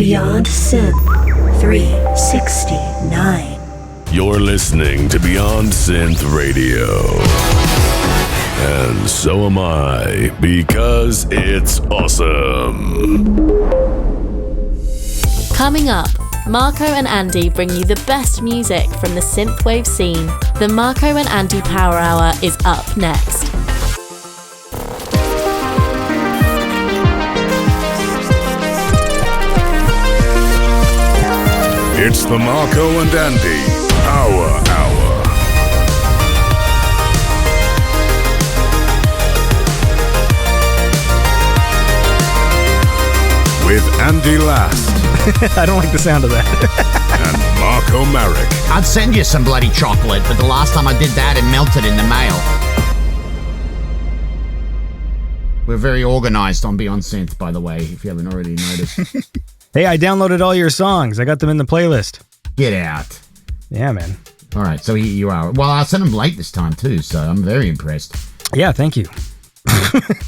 Beyond Synth 369. You're listening to Beyond Synth Radio. And so am I, because it's awesome. Coming up, Marko and Andy bring you the best music from the synthwave scene. The Marko and Andy Power Hour is up next. It's the Marko and Andy Power Hour. With Andy Last. I don't like the sound of that. And Marko Marek. I'd send you some bloody chocolate, but the last time I did that, it melted in the mail. We're very organized on Beyond Synth, by the way, if you haven't already noticed. Hey, I downloaded all your songs. I got them in the playlist. Get out. Yeah, man. All right, so here you are. Well, I sent them late this time, too, so I'm very impressed. Yeah, thank you.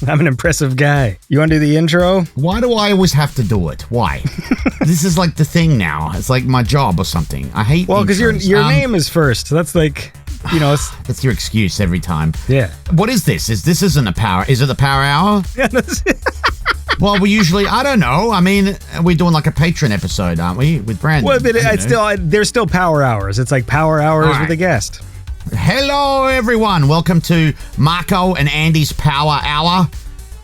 I'm an impressive guy. You want to do the intro? Why do I always have to do it? Why? This is like the thing now. It's like my job or something. I hate Well, because your name is first. So that's like, you know, it's... That's your excuse every time. Yeah. What is this? This isn't a power... Is it the Power Hour? Yeah, that's it. Well, we usually... I don't know. I mean, we're doing like a Patron episode, aren't we? With Brandon. Well, but there's still Power Hours. It's like Power Hours with a guest. Hello, everyone. Welcome to Marko and Andy's Power Hour.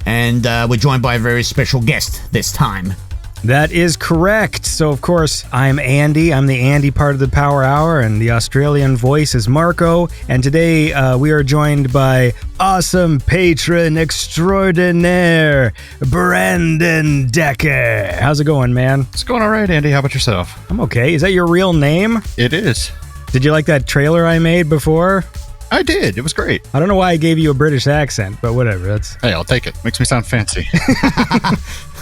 And we're joined by a very special guest this time. That is correct. So, of course, I'm Andy. I'm the Andy part of the Power Hour, and the Australian voice is Marko. And today we are joined by awesome patron extraordinaire, Brandon Decker. How's it going, man? It's going all right, Andy. How about yourself? I'm okay. Is that your real name? It is. Did you like that trailer I made before? I did. It was great. I don't know why I gave you a British accent, but whatever. Hey, I'll take it. Makes me sound fancy.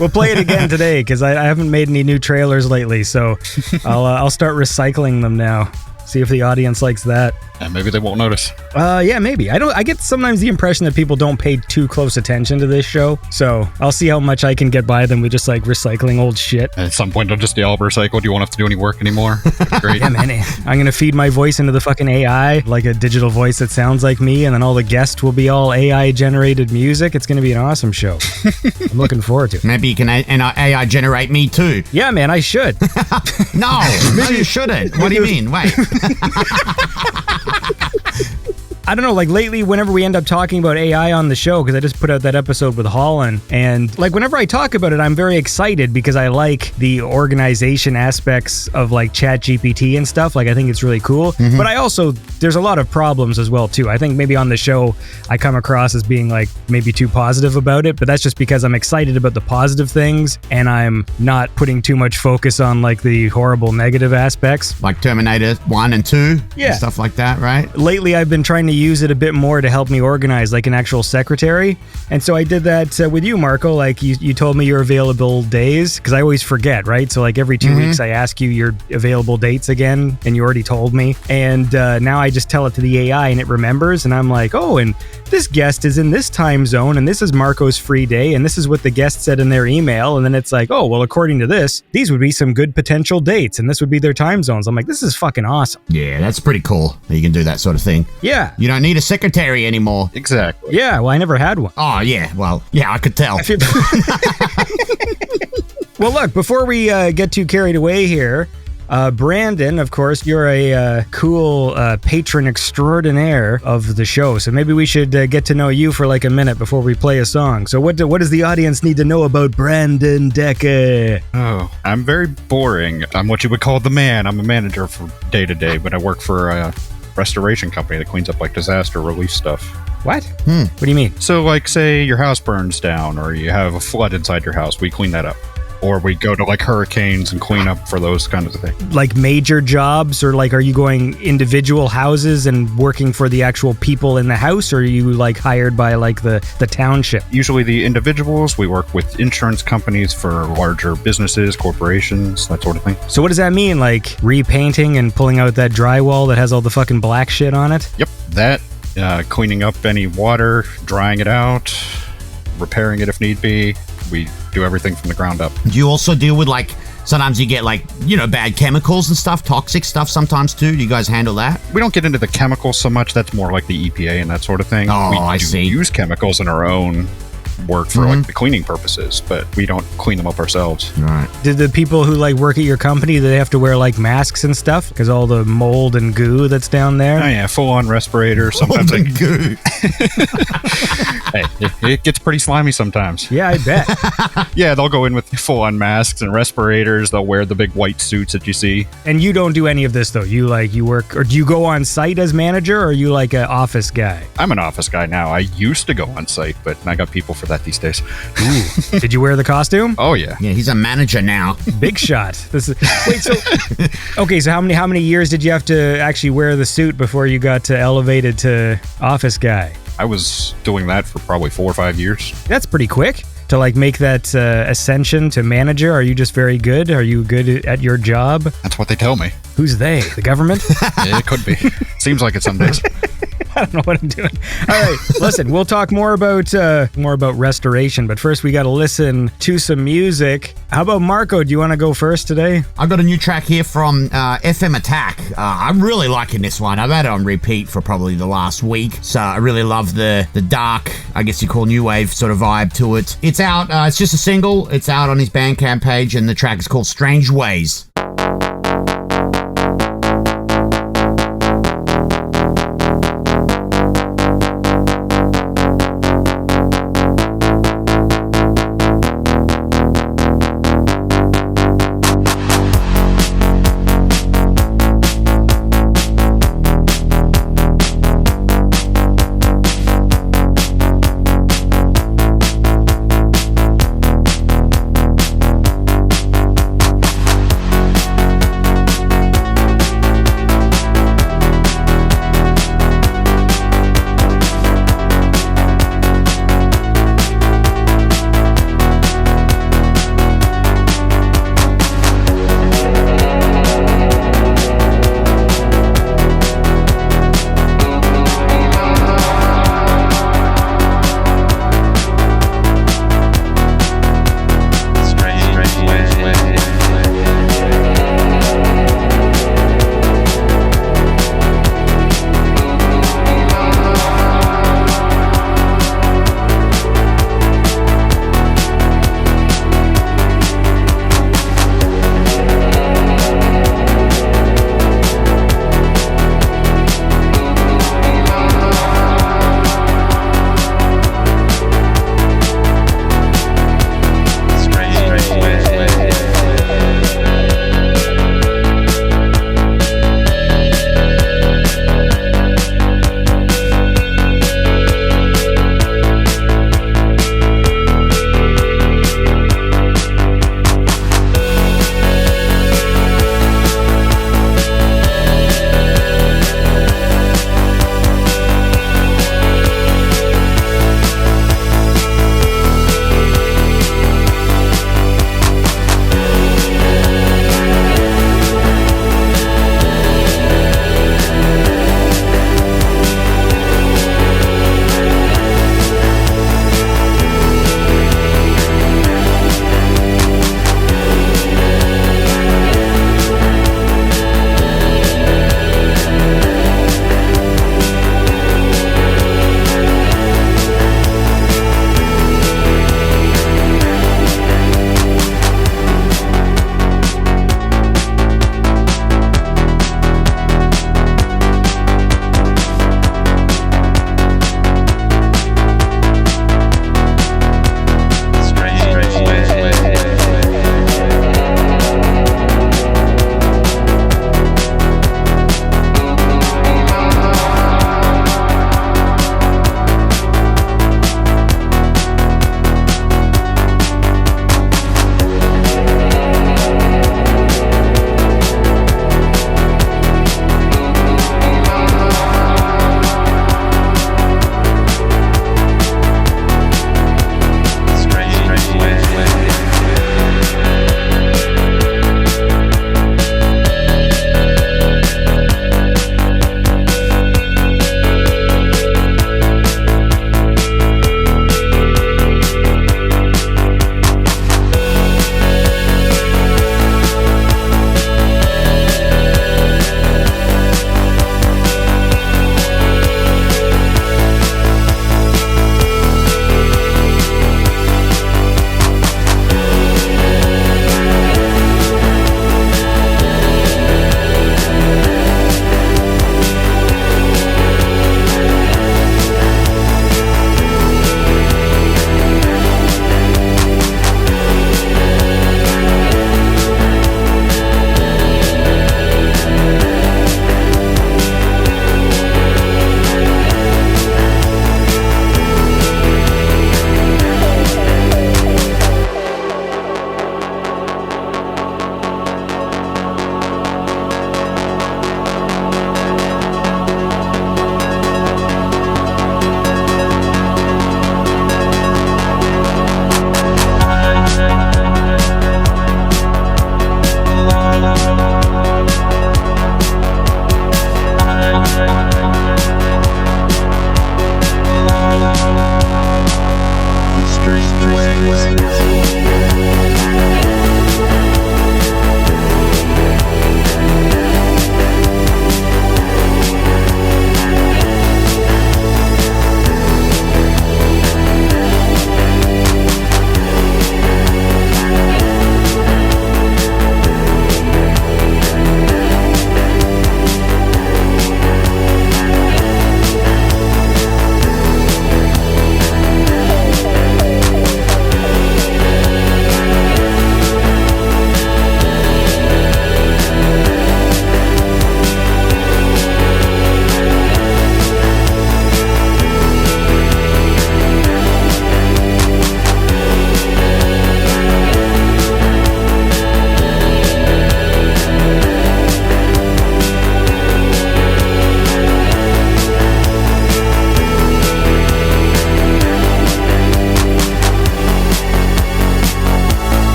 We'll play it again today because I haven't made any new trailers lately, so I'll start recycling them now. See if the audience likes that. And maybe they won't notice. Yeah, maybe. I get sometimes the impression that people don't pay too close attention to this show, so I'll see how much I can get by them with just like recycling old shit. And at some point, I'll just yell recycled. You won't have to do any work anymore. Great. Yeah, man. I'm gonna feed my voice into the fucking AI, like a digital voice that sounds like me, and then all the guests will be all AI generated music. It's gonna be an awesome show. I'm looking forward to it. Maybe you can AI generate me too. Yeah, man, I should. No, you shouldn't. What do you mean? Wait. I don't know, like lately, whenever we end up talking about AI on the show, because I just put out that episode with Holland, and like whenever I talk about it, I'm very excited because I like the organization aspects of like ChatGPT and stuff. Like I think it's really cool, but I also, there's a lot of problems as well too. I think maybe on the show, I come across as being like maybe too positive about it, but that's just because I'm excited about the positive things and I'm not putting too much focus on like the horrible negative aspects. Like Terminator 1 and 2? Yeah. And stuff like that, right? Lately, I've been trying to use it a bit more to help me organize like an actual secretary. And so I did that with you, Marko. Like you told me your available days because I always forget, right? So like every 2 weeks I ask you your available dates again and you already told me. And now I just tell it to the AI and it remembers and I'm like, oh, and this guest is in this time zone and this is Marko's free day and this is what the guest said in their email. And then it's like, oh, well, according to this, these would be some good potential dates and this would be their time zones. I'm like, this is fucking awesome. Yeah, that's pretty cool that you can do that sort of thing. Yeah. You don't need a secretary anymore. Exactly. Yeah, well, I never had one. Oh, yeah. Well, yeah, I could tell. Well, look, before we get too carried away here, Brandon, of course, you're a cool patron extraordinaire of the show, so maybe we should get to know you for like a minute before we play a song. So what does the audience need to know about Brandon Decker? Oh, I'm very boring. I'm what you would call the man. I'm a manager for day to day, but I work for a restoration company that cleans up like disaster relief stuff. What? What do you mean? So like say your house burns down or you have a flood inside your house, we clean that up. Or we go to like hurricanes and clean up for those kinds of things. Like major jobs, or like are you going individual houses and working for the actual people in the house, or are you like hired by like the township? Usually the individuals. We work with insurance companies for larger businesses, corporations, that sort of thing. So what does that mean? Like repainting and pulling out that drywall that has all the fucking black shit on it? Yep, that. Cleaning up any water, drying it out, repairing it if need be. We do everything from the ground up. Do you also deal with like sometimes you get like, bad chemicals and stuff, toxic stuff sometimes too. Do you guys handle that? We don't get into the chemicals so much. That's more like the EPA and that sort of thing. Oh, we I see. Use chemicals in our own work for like the cleaning purposes, but we don't clean them up ourselves. Right. Did the people who like work at your company, do they have to wear like masks and stuff because all the mold and goo that's down there? Oh yeah, full on respirator. Sometimes goo. hey, it gets pretty slimy sometimes. Yeah, I bet. Yeah, they'll go in with full on masks and respirators. They'll wear the big white suits that you see. And you don't do any of this though. You work, or do you go on site as manager, or are you like an office guy? I'm an office guy now. I used to go on site, but I got people for that these days. Ooh. Did you wear the costume? Oh yeah. Yeah, he's a manager now. Big shot. Okay, so how many years did you have to actually wear the suit before you got elevated to office guy? I was doing that for probably 4 or 5 years. That's pretty quick to like make that ascension to manager. Are you just very good? Are you good at your job? That's what they tell me. Who's they? The government? Yeah, it could be. Seems like it some days. I don't know what I'm doing. All right, listen, we'll talk more about restoration, but first we got to listen to some music. How about Marko? Do you want to go first today? I got a new track here from FM Attack. I'm really liking this one. I've had it on repeat for probably the last week, so I really love the dark, I guess you call new wave sort of vibe to it. It's out. It's just a single. It's out on his Bandcamp page, and the track is called Strange Ways.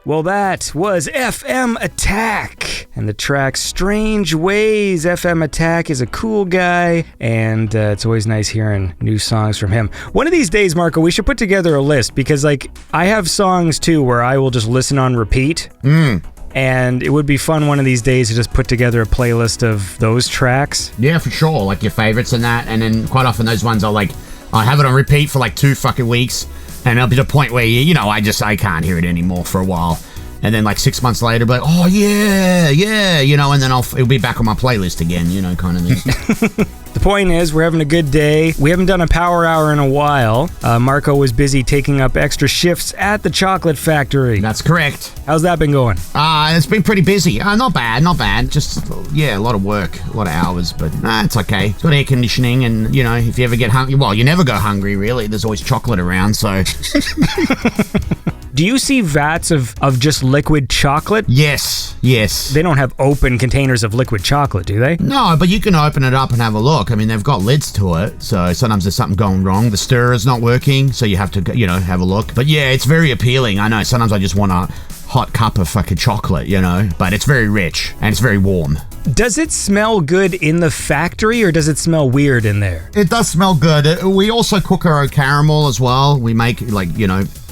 Well, that was FM Attack and the track Strange Ways. FM Attack is a cool guy, and it's always nice hearing new songs from him. One of these days, Marco, we should put together a list because, like, I have songs too where I will just listen on repeat. And it would be fun one of these days to just put together a playlist of those tracks. Yeah, for sure. Like your favorites and that. And then quite often those ones are like, I have it on repeat for like 2 fucking weeks. And it'll be the point where, I can't hear it anymore for a while. And then like 6 months later, be like, oh yeah, and then it'll be back on my playlist again, kind of thing. The point is, we're having a good day. We haven't done a power hour in a while. Marco was busy taking up extra shifts at the chocolate factory. That's correct. How's that been going? It's been pretty busy. Not bad. Just, a lot of work, a lot of hours, but it's okay. It's got air conditioning, and, if you ever get hungry, well, you never go hungry, really. There's always chocolate around, so... Do you see vats of just liquid chocolate? Yes. They don't have open containers of liquid chocolate, do they? No, but you can open it up and have a look. I mean, they've got lids to it, so sometimes there's something going wrong. The stirrer's not working, so you have to, have a look. But yeah, it's very appealing. I know, sometimes I just want a hot cup of fucking chocolate, but it's very rich and it's very warm. Does it smell good in the factory, or does it smell weird in there? It does smell good. We also cook our own caramel as well. We make,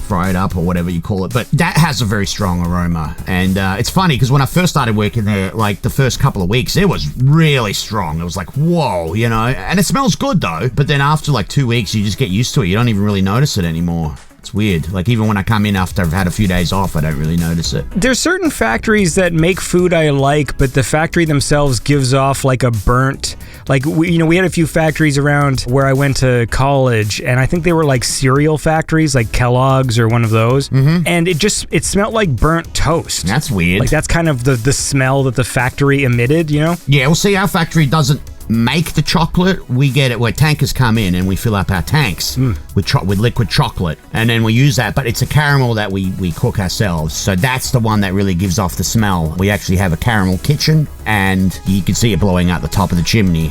fry it up or whatever you call it, but that has a very strong aroma. And it's funny because when I first started working there, like the first couple of weeks, it was really strong. It was like, whoa, and it smells good though. But then after like 2 weeks, you just get used to it. You don't even really notice it anymore. It's weird. Like even when I come in after I've had a few days off, I don't really notice it. There's certain factories that make food I like, but the factory themselves gives off like a burnt, like we had a few factories around where I went to college, and I think they were like cereal factories, like Kellogg's or one of those. And it smelled like burnt toast. That's weird. Like that's kind of the smell that the factory emitted, Yeah, well, see, our factory doesn't make the chocolate. We get it where tankers come in and we fill up our tanks with liquid chocolate, and then we use that, but it's a caramel that we cook ourselves, so that's the one that really gives off the smell. We actually have a caramel kitchen, and you can see it blowing out the top of the chimney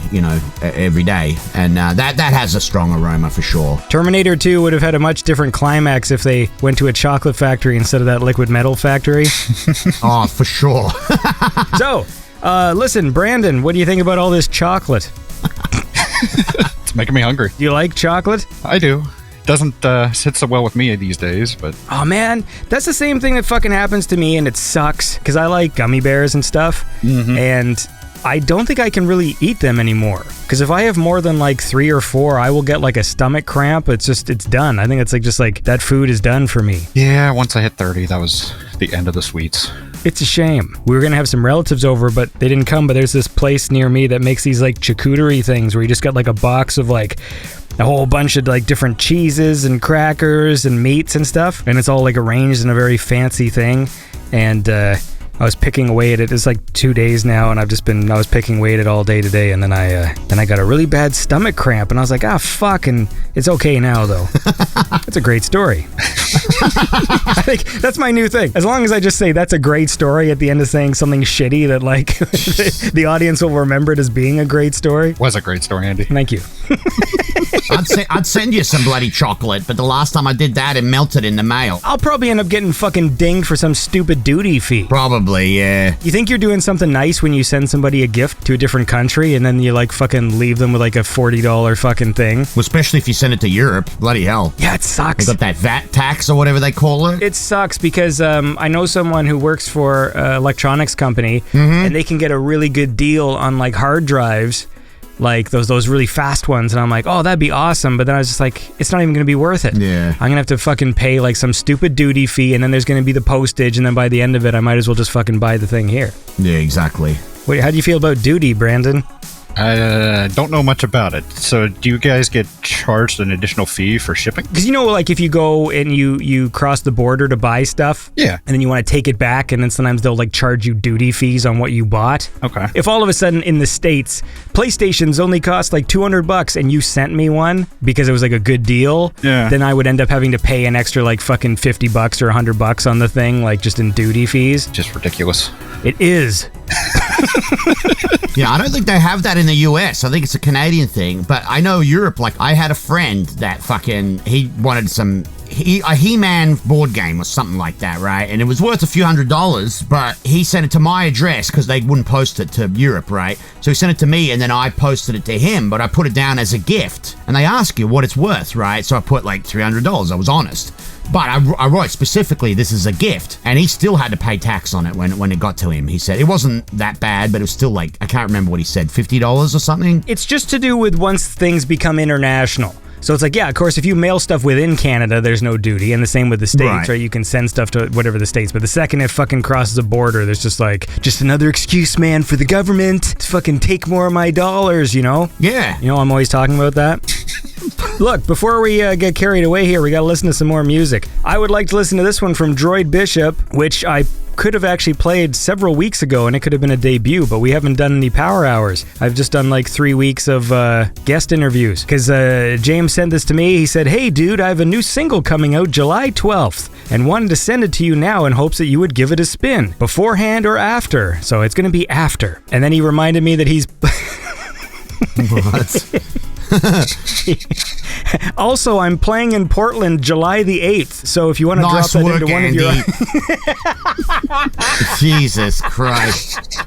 every day, and that has a strong aroma for sure. Terminator 2 would have had a much different climax if they went to a chocolate factory instead of that liquid metal factory. Oh, for sure. So listen, Brandon, what do you think about all this chocolate? It's making me hungry. Do you like chocolate? I do. Doesn't sit so well with me these days, but... Oh man, that's the same thing that fucking happens to me, and it sucks, because I like gummy bears and stuff, and I don't think I can really eat them anymore. Because if I have more than like 3 or 4, I will get like a stomach cramp. It's done. I think it's just like that food is done for me. Yeah, once I hit 30, that was the end of the sweets. It's a shame. We were going to have some relatives over, but they didn't come. But there's this place near me that makes these like charcuterie things where you just got like a box of like a whole bunch of like different cheeses and crackers and meats and stuff. And it's all like arranged in a very fancy thing. And I was picking away at it. It's like 2 days now, and I was picking away at it all day today, and then I got a really bad stomach cramp, and I was like, fuck, and it's okay now, though. That's a great story. I think that's my new thing. As long as I just say that's a great story at the end of saying something shitty that, like, the audience will remember it as being a great story. Was a great story, Andy. Thank you. I'd send you some bloody chocolate, but the last time I did that, it melted in the mail. I'll probably end up getting fucking dinged for some stupid duty fee. Probably, yeah. You think you're doing something nice when you send somebody a gift to a different country and then you like fucking leave them with like a $40 fucking thing? Well, especially if you send it to Europe. Bloody hell. Yeah, it sucks. They got that VAT tax or whatever they call it. It sucks because I know someone who works for an electronics company, and they can get a really good deal on like hard drives, like those really fast ones, and I'm like, oh, that'd be awesome, but then I was just like, it's not even gonna be worth it. Yeah. I'm gonna have to fucking pay like some stupid duty fee, and then there's gonna be the postage, and then by the end of it, I might as well just fucking buy the thing here. Yeah, exactly. Wait, how do you feel about duty, Brandon? I don't know much about it. So do you guys get charged an additional fee for shipping? Because like if you go and you cross the border to buy stuff, yeah, and then you want to take it back, and then sometimes they'll like charge you duty fees on what you bought. Okay. If all of a sudden in the States, PlayStations only cost like $200 and you sent me one because it was like a good deal, yeah, then I would end up having to pay an extra like fucking $50 or $100 on the thing, like just in duty fees. Just ridiculous. It is. Yeah, I don't think they have that in the US. I think it's a Canadian thing. But I know Europe, like I had a friend that he wanted some a He-Man board game or something like that, right? And it was worth a few $100s, but he sent it to my address because they wouldn't post it to Europe, right? So he sent it to me, and then I posted it to him, but I put it down as a gift. And they ask you what it's worth, right? So I put like $300. I was honest. But I wrote specifically, this is a gift. And he still had to pay tax on it when it got to him. He said it wasn't that bad, but it was still like, I can't remember what he said, $50 or something? It's just to do with once things become international. So it's like, yeah, of course, if you mail stuff within Canada, there's no duty. And the same with the States, right? You can send stuff to whatever the States. But the second it fucking crosses a border, there's just like, just another excuse, man, for the government to fucking take more of my dollars, you know? Yeah. You know, I'm always talking about that. Look, before we get carried away here, we gotta listen to some more music. I would like to listen to this one from Droid Bishop, which I could have actually played several weeks ago, and it could have been a debut, but we haven't done any power hours. I've just done like 3 weeks of guest interviews, because James sent this to me. He said, "Hey dude, I have a new single coming out July 12th, and wanted to send it to you now in hopes that you would give it a spin, beforehand or after." So it's gonna be after. And then he reminded me that he's... What? Also, I'm playing in Portland July the 8th, so if you want to drop that into one Andy. of your... Jesus Christ.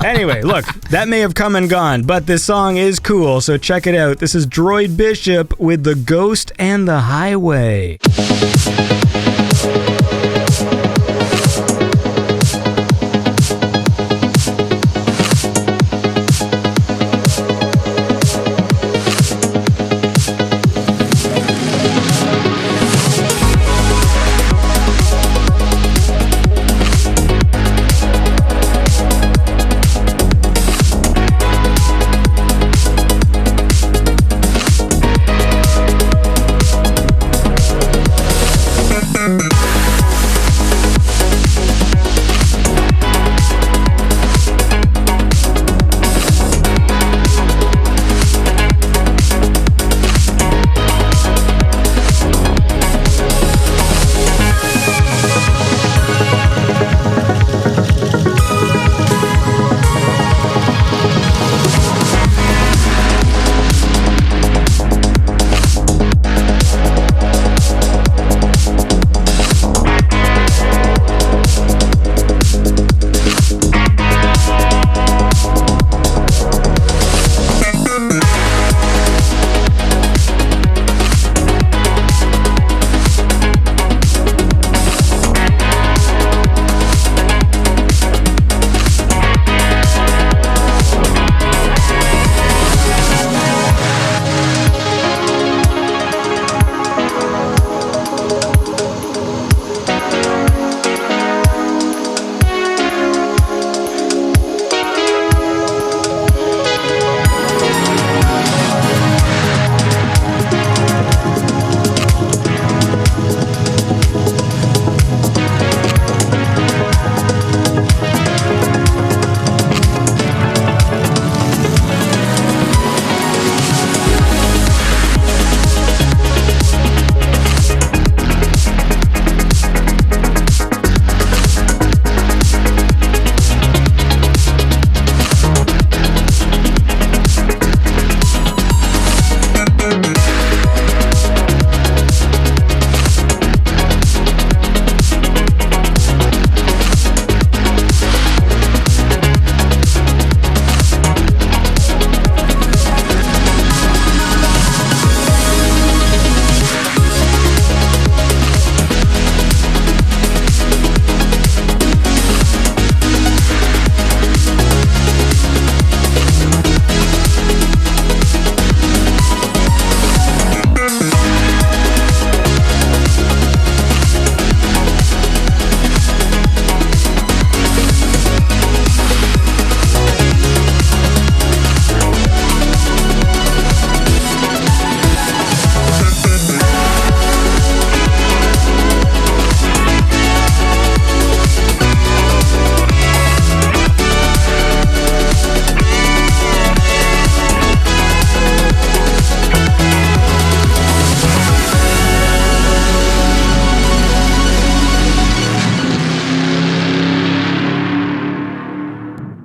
Anyway, look, that may have come and gone, but this song is cool, so check it out. This is Droid Bishop with The Ghost and the Highway.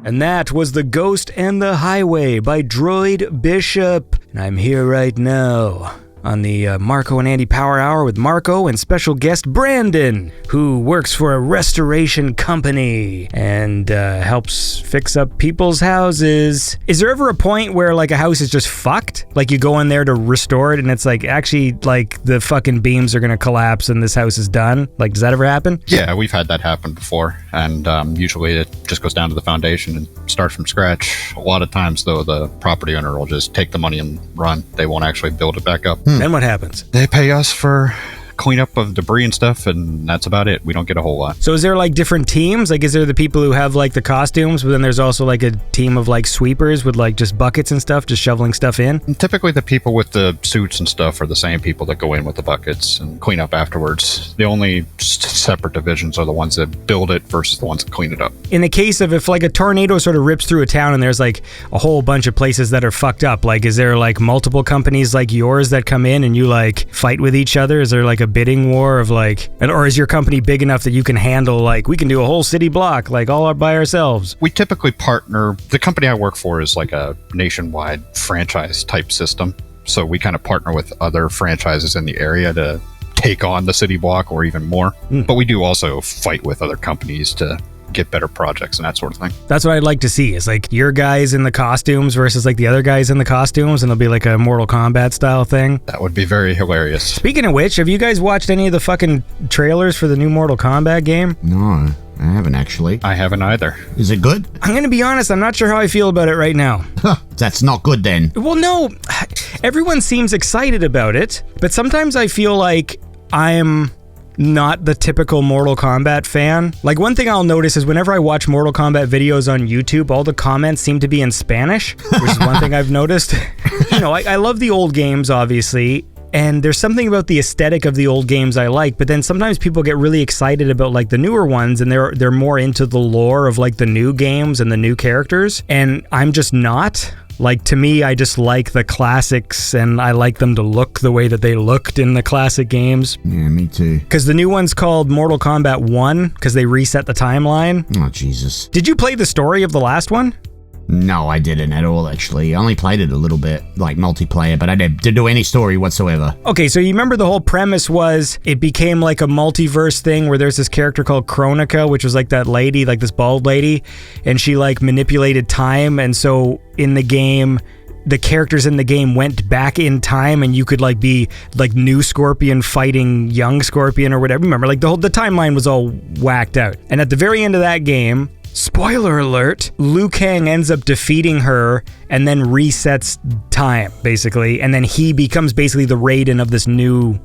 And that was The Ghost and the Highway by Droid Bishop. And I'm here right now on the Marko and Andy Power Hour with Marko and special guest Brandon, who works for a restoration company and helps fix up people's houses. Is there ever a point where like a house is just fucked? Like you go in there to restore it and it's like actually like the fucking beams are gonna collapse and this house is done? Like does that ever happen? Yeah, we've had that happen before, and usually it just goes down to the foundation and starts from scratch. A lot of times though, the property owner will just take the money and run. They won't actually build it back up. Then what happens? They pay us for cleanup of debris and stuff, and that's about it. We don't get a whole lot. So is there like different teams? Like is there the people who have like the costumes, but then there's also like a team of like sweepers with like just buckets and stuff, just shoveling stuff in? And typically the people with the suits and stuff are the same people that go in with the buckets and clean up afterwards. The only separate divisions are the ones that build it versus the ones that clean it up. In the case of if like a tornado sort of rips through a town and there's like a whole bunch of places that are fucked up, like is there like multiple companies like yours that come in and you like fight with each other? Is there like a bidding war of like, or is your company big enough that you can handle like we can do a whole city block like all by ourselves? We typically partner. The company I work for is like a nationwide franchise type system. So we kind of partner with other franchises in the area to take on the city block or even more. But we do also fight with other companies to get better projects and that sort of thing. That's what I'd like to see is like your guys in the costumes versus like the other guys in the costumes, and it'll be like a Mortal Kombat style thing. That would be very hilarious. Speaking of which, have you guys watched any of the fucking trailers for the new Mortal Kombat game? No, I haven't actually. I haven't either. Is it good? I'm gonna be honest, I'm not sure how I feel about it right now. That's not good then. Well, no, everyone seems excited about it, but sometimes I feel like I'm not the typical Mortal Kombat fan. Like one thing I'll notice is whenever I watch Mortal Kombat videos on YouTube, all the comments seem to be in Spanish, which is one thing I've noticed. You know, I love the old games, obviously, and there's something about the aesthetic of the old games I like, but then sometimes people get really excited about like the newer ones and they're more into the lore of like the new games and the new characters, and I'm just not. Like, to me, I just like the classics, and I like them to look the way that they looked in the classic games. Yeah, me too. Because the new one's called Mortal Kombat 1, because they reset the timeline. Oh, Jesus. Did you play the story of the last one? No, I didn't at all, actually. I only played it a little bit, like multiplayer, but I didn't do any story whatsoever. Okay, so you remember the whole premise was it became like a multiverse thing where there's this character called Kronika, which was like that lady, like this bald lady, and she like manipulated time, and so in the game, the characters in the game went back in time and you could like be like new Scorpion fighting young Scorpion or whatever. Remember, like the timeline was all whacked out. And at the very end of that game, spoiler alert, Liu Kang ends up defeating her and then resets time, basically. And then he becomes basically the Raiden of this new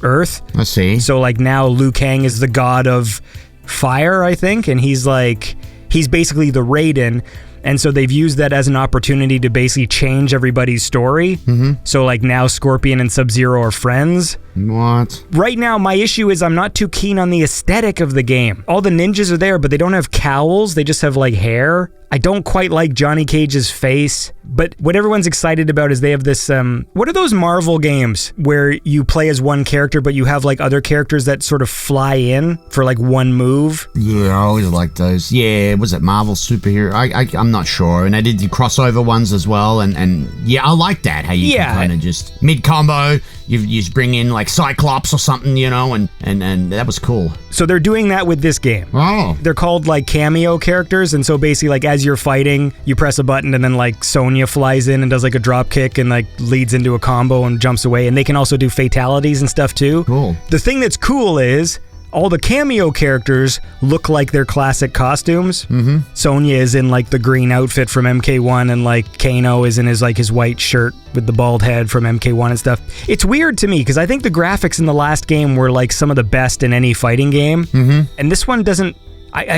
Earth. I see. So like now Liu Kang is the god of fire, I think. And he's basically the Raiden. And so they've used that as an opportunity to basically change everybody's story. Mm-hmm. So like now Scorpion and Sub-Zero are friends. What? Right now, my issue is I'm not too keen on the aesthetic of the game. All the ninjas are there, but they don't have cowls. They just have like hair. I don't quite like Johnny Cage's face, but what everyone's excited about is they have this, what are those Marvel games where you play as one character, but you have like other characters that sort of fly in for like one move? Yeah, I always liked those. Yeah, was it Marvel superhero? I'm not sure. And I did the crossover ones as well. And yeah, I like that. How you can kind of just mid-combo, you just bring in like Cyclops or something, you know, and that was cool. So they're doing that with this game. Oh. They're called like cameo characters, and so basically like as you're fighting, you press a button and then like Sonya flies in and does like a drop kick and like leads into a combo and jumps away, and they can also do fatalities and stuff too. Cool. The thing that's cool is all the cameo characters look like their classic costumes. Mm-hmm. Sonya is in like the green outfit from MK1, and like Kano is in his white shirt with the bald head from MK1 and stuff. It's weird to me because I think the graphics in the last game were like some of the best in any fighting game. Mm-hmm. And this one doesn't.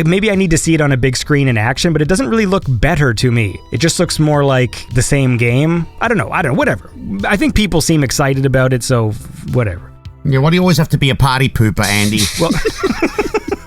Maybe I need to see it on a big screen in action, but it doesn't really look better to me. It just looks more like the same game. I don't know, whatever. I think people seem excited about it, so whatever. Yeah, why do you always have to be a party pooper, Andy? Well,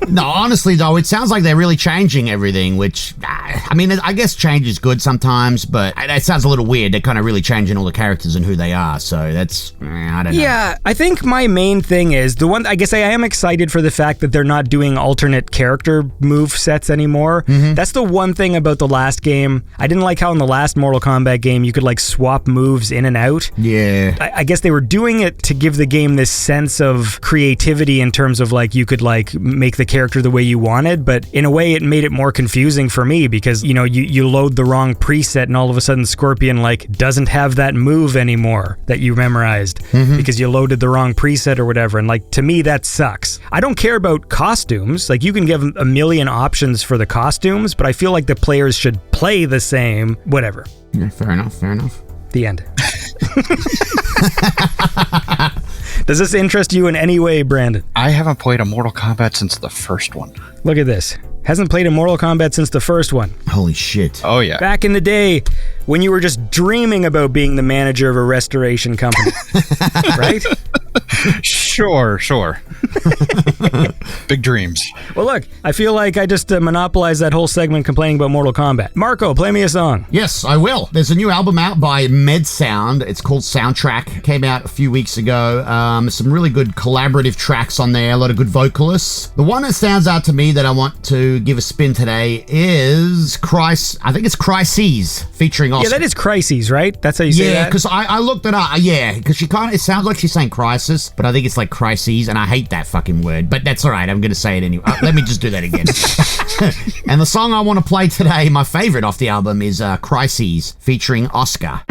No, honestly, though, it sounds like they're really changing everything, which, I mean, I guess change is good sometimes, but it sounds a little weird. They're kind of really changing all the characters and who they are, so that's, I don't know. Yeah, I think my main thing is, I guess I am excited for the fact that they're not doing alternate character move sets anymore. That's the one thing about the last game. I didn't like how in the last Mortal Kombat game you could like swap moves in and out. Yeah. I guess they were doing it to give the game this sense of creativity in terms of like you could like make the character the way you wanted, but in a way it made it more confusing for me because, you know, you load the wrong preset and all of a sudden Scorpion like doesn't have that move anymore that you memorized because you loaded the wrong preset or whatever, and like to me that sucks. I don't care about costumes, like you can give a million options for the costumes, but I feel like the players should play the same, whatever. Yeah, fair enough. The end. Does this interest you in any way, Brandon? I haven't played a Mortal Kombat since the first one. Look at this. Hasn't played a Mortal Kombat since the first one. Holy shit. Oh, yeah. Back in the day when you were just dreaming about being the manager of a restoration company. Right? Sure. Big dreams. Well, look, I feel like I just monopolized that whole segment complaining about Mortal Kombat. Marco, play me a song. Yes, I will. There's a new album out by Medsound. It's called Soundtrack. Came out a few weeks ago. Some really good collaborative tracks on there. A lot of good vocalists. The one that stands out to me that I want to give a spin today is I think it's Crises featuring Oscar. Yeah, that is Crises, right? That's how you say that? Yeah, because I looked it up. Yeah, because it sounds like she's saying crisis, but I think it's like crises, and I hate that fucking word. But that's all right. I'm going to say it anyway. Let me just do that again. And the song I want to play today, my favorite off the album, is Crises featuring Oscar.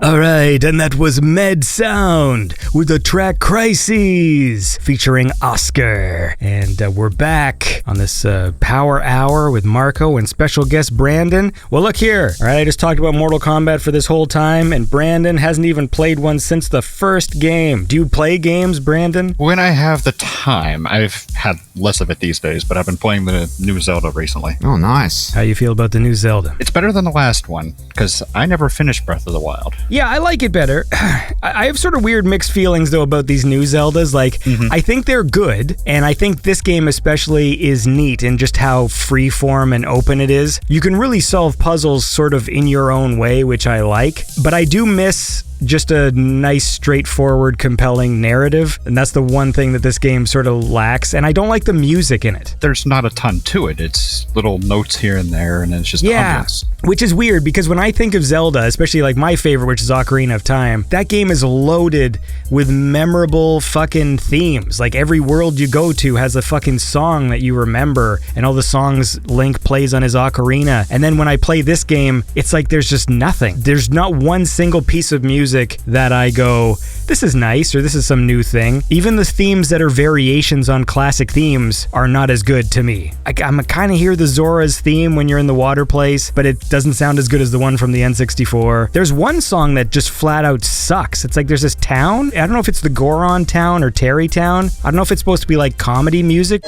Alright, and that was Medsound with the track Crises featuring Oscar. And we're back on this Power Hour with Marco and special guest Brandon. Well, look here. Alright, I just talked about Mortal Kombat for this whole time, and Brandon hasn't even played one since the first game. Do you play games, Brandon? When I have the time, I've had less of it these days, but I've been playing the new Zelda recently. Oh, nice. How you feel about the new Zelda? It's better than the last one, because I never finished Breath of the Wild. Yeah, I like it better. I have sort of weird mixed feelings, though, about these new Zeldas. Like, I think they're good, and I think this game especially is neat in just how freeform and open it is. You can really solve puzzles sort of in your own way, which I like, but I do miss just a nice, straightforward, compelling narrative, and that's the one thing that this game sort of lacks, and I don't like the music in it. There's not a ton to it. It's little notes here and there, and it's just ambience. Which is weird, because when I think of Zelda, especially like my favorite, which is Ocarina of Time, that game is loaded with memorable fucking themes. Like, every world you go to has a fucking song that you remember, and all the songs Link plays on his ocarina. And then when I play this game, it's like there's just nothing. There's not one single piece of music that I go, this is nice, or this is some new thing. Even the themes that are variations on classic themes are not as good to me. I'm kind of hear the Zora's theme when you're in the water place, but it doesn't sound as good as the one from the N64. There's one song that just flat out sucks. It's like there's this town. I don't know if it's the Goron town or Terry town. I don't know if it's supposed to be like comedy music.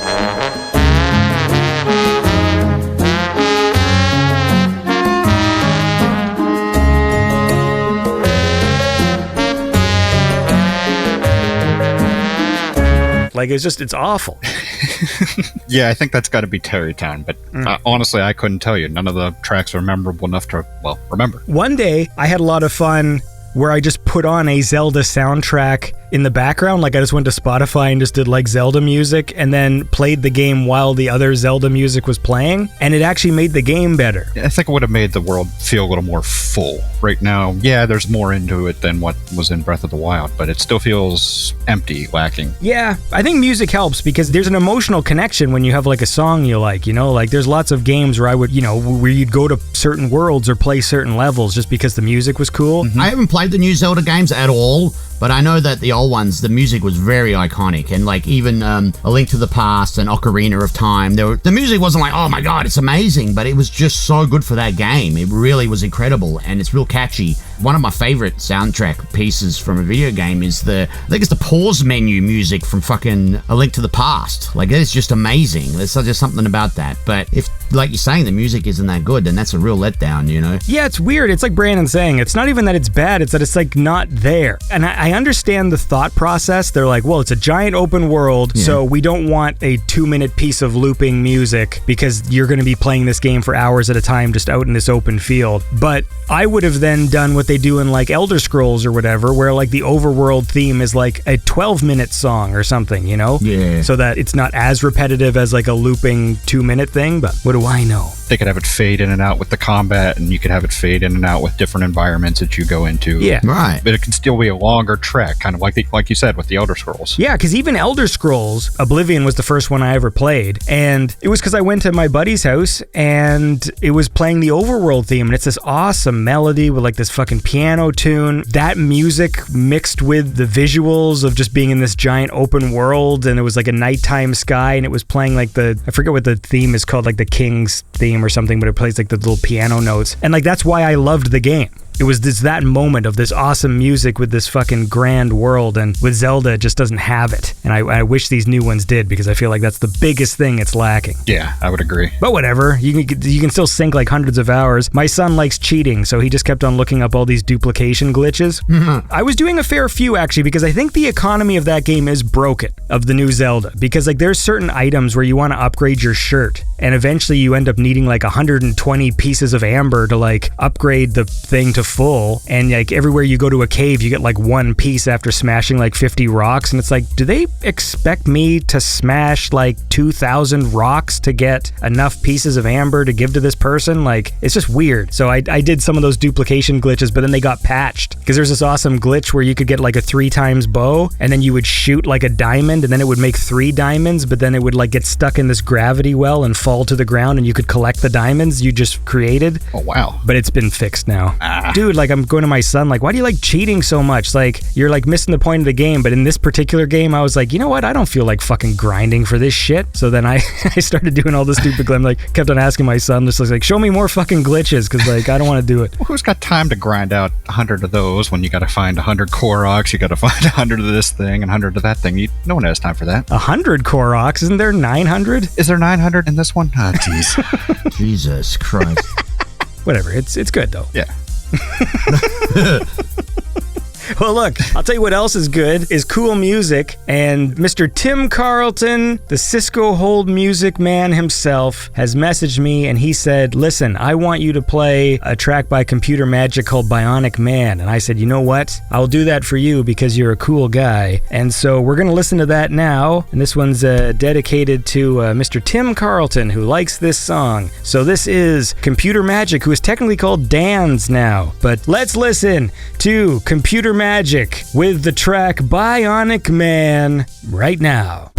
Like, it's awful. Yeah, I think that's got to be Terrytown, but honestly, I couldn't tell you. None of the tracks are memorable enough to, remember. One day, I had a lot of fun where I just put on a Zelda soundtrack in the background. Like, I just went to Spotify and just did like Zelda music and then played the game while the other Zelda music was playing, and it actually made the game better. I think it would have made the world feel a little more full. Right now, yeah, there's more into it than what was in Breath of the Wild, but it still feels empty, lacking. Yeah, I think music helps because there's an emotional connection when you have like a song you like, like there's lots of games where I would, where you'd go to certain worlds or play certain levels just because the music was cool. I haven't played the new Zelda games at all, but I know that the old ones, the music was very iconic, and like even A Link to the Past and Ocarina of Time, the music wasn't like, oh my god, it's amazing, but it was just so good for that game. It really was incredible, and it's real catchy. One of my favorite soundtrack pieces from a video game is I think it's the pause menu music from fucking A Link to the Past. Like, it's just amazing. There's just something about that. But if, like you're saying, the music isn't that good, then that's a real letdown, Yeah, it's weird. It's like Brandon saying, it's not even that it's bad, it's that it's like not there. And I understand the thought process. They're like, well, it's a giant open world, so we don't want a 2-minute piece of looping music because you're going to be playing this game for hours at a time just out in this open field. But I would have then done what they do in like Elder Scrolls or whatever, where like the overworld theme is like a 12-minute song or something, Yeah. So that it's not as repetitive as like a looping 2-minute thing, but what do I know? They could have it fade in and out with the combat, and you could have it fade in and out with different environments that you go into. Yeah. Right. But it can still be a longer track, kind of like you said with the Elder Scrolls. Yeah, because even Elder Scrolls, Oblivion was the first one I ever played, and it was because I went to my buddy's house, and it was playing the overworld theme, and it's this awesome melody with like this fucking piano tune. That music mixed with the visuals of just being in this giant open world, and it was like a nighttime sky, and it was playing like I forget what the theme is called, like the King's theme or something, but it plays like the little piano notes, and like that's why I loved the game. It was that moment of this awesome music with this fucking grand world, and with Zelda, it just doesn't have it. And I wish these new ones did, because I feel like that's the biggest thing it's lacking. Yeah, I would agree. But whatever, you can still sink like hundreds of hours. My son likes cheating, so he just kept on looking up all these duplication glitches. I was doing a fair few, actually, because I think the economy of that game is broken, of the new Zelda, because like there's certain items where you want to upgrade your shirt, and eventually you end up needing like 120 pieces of amber to like upgrade the thing to full, and like everywhere you go to a cave you get like one piece after smashing like 50 rocks, and it's like, do they expect me to smash like 2,000 rocks to get enough pieces of amber to give to this person? Like, it's just weird. So I did some of those duplication glitches, but then they got patched, because there's this awesome glitch where you could get like a 3x bow, and then you would shoot like a diamond, and then it would make 3 diamonds, but then it would like get stuck in this gravity well and fall to the ground, and you could collect the diamonds you just created. Oh, wow. But it's been fixed now. dude, like, I'm going to my son, like, why do you like cheating so much? Like, you're like missing the point of the game. But in this particular game, I was like, you know what? I don't feel like fucking grinding for this shit. So then I started doing all the stupid glitch. Like, kept on asking my son, just like, show me more fucking glitches, because like I don't want to do it. Well, who's got time to grind out 100 of those when you got to find 100 Koroks, you got to find 100 of this thing and 100 of that thing? No one has time for that. 100 Koroks? Isn't there 900? Is there 900 in this one? Oh, jeez. Jesus Christ. Whatever. It's good though. Yeah. Well, look, I'll tell you what else is good is cool music, and Mr. Tim Carlton, the Cisco Hold music man himself, has messaged me, and he said, listen, I want you to play a track by Computer Magic called Bionic Man. And I said, you know what? I'll do that for you because you're a cool guy. And so we're going to listen to that now, and this one's dedicated to Mr. Tim Carlton, who likes this song. So this is Computer Magic, who is technically called Dan's now. But let's listen to Computer Magic with the track Bionic Man right now.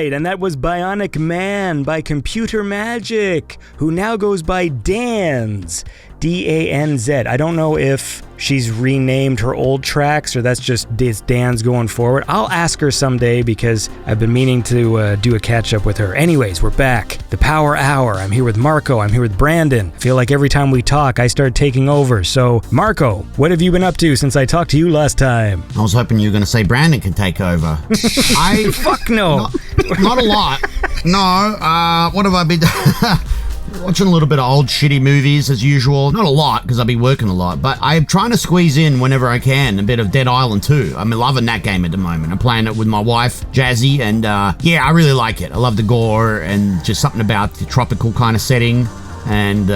right, and that was Bionic Man by Computer Magic, who now goes by Danz. D-A-N-Z. I don't know if she's renamed her old tracks or that's just Dan's going forward. I'll ask her someday because I've been meaning to do a catch-up with her. Anyways, we're back. The Power Hour. I'm here with Marco. I'm here with Brandon. I feel like every time we talk, I start taking over. So, Marco, what have you been up to since I talked to you last time? I was hoping you were going to say Brandon can take over. Fuck no. Not a lot. No. What have I been doing? Watching a little bit of old shitty movies as usual. Not a lot because I'll be working a lot, but I'm trying to squeeze in whenever I can a bit of Dead Island 2. I'm loving that game at the moment. I'm playing it with my wife, Jazzy, and yeah, I really like it. I love the gore and just something about the tropical kind of setting and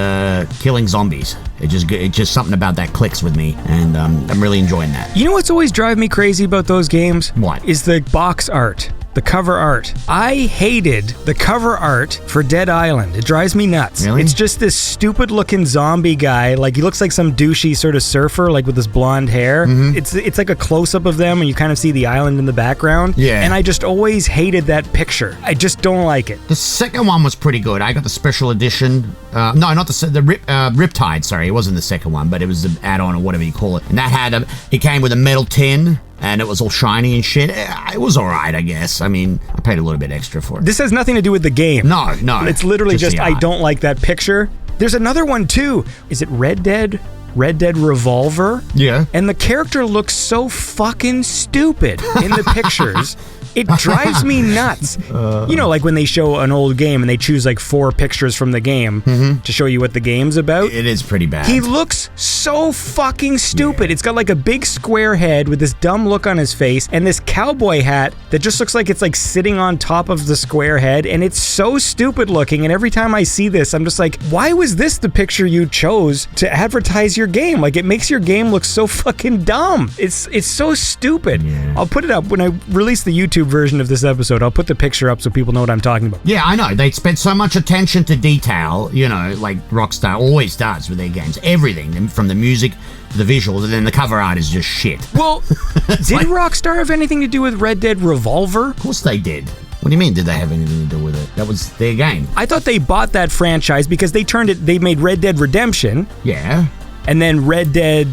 killing zombies. It's just something about that clicks with me, and I'm really enjoying that. You know what's always driving me crazy about those games? What? Is the box art. The cover art. I hated the cover art for Dead Island. It drives me nuts. Really? It's just this stupid looking zombie guy. Like he looks like some douchey sort of surfer, like with this blonde hair. Mm-hmm. It's like a close up of them and you kind of see the island in the background. Yeah. And I just always hated that picture. I just don't like it. The second one was pretty good. I got the special edition. No, not the Riptide. Sorry, it wasn't the second one, but it was the add-on or whatever you call it. And that had it came with a metal tin. And it was all shiny and shit. It was all right, I guess. I mean, I paid a little bit extra for it. This has nothing to do with the game. No. It's literally just I don't like that picture. There's another one, too. Is it Red Dead Revolver? Yeah. And the character looks so fucking stupid in the pictures. It drives me nuts. You know, like when they show an old game and they choose like 4 pictures from the game to show you what the game's about. It is pretty bad. He looks so fucking stupid. Yeah. It's got like a big square head with this dumb look on his face and this cowboy hat that just looks like it's like sitting on top of the square head, and it's so stupid looking. And every time I see this, I'm just like, why was this the picture you chose to advertise your game? Like, it makes your game look so fucking dumb. It's so stupid. Yeah. I'll put it up when I release the YouTube version of this episode. I'll put the picture up so people know what I'm talking about. Yeah, I know. They spend so much attention to detail, you know, like Rockstar always does with their games. Everything, from the music to the visuals, and then the cover art is just shit. Well, did Rockstar have anything to do with Red Dead Revolver? Of course they did. What do you mean, did they have anything to do with it? That was their game. I thought they bought that franchise because they made Red Dead Redemption. Yeah. And then Red Dead,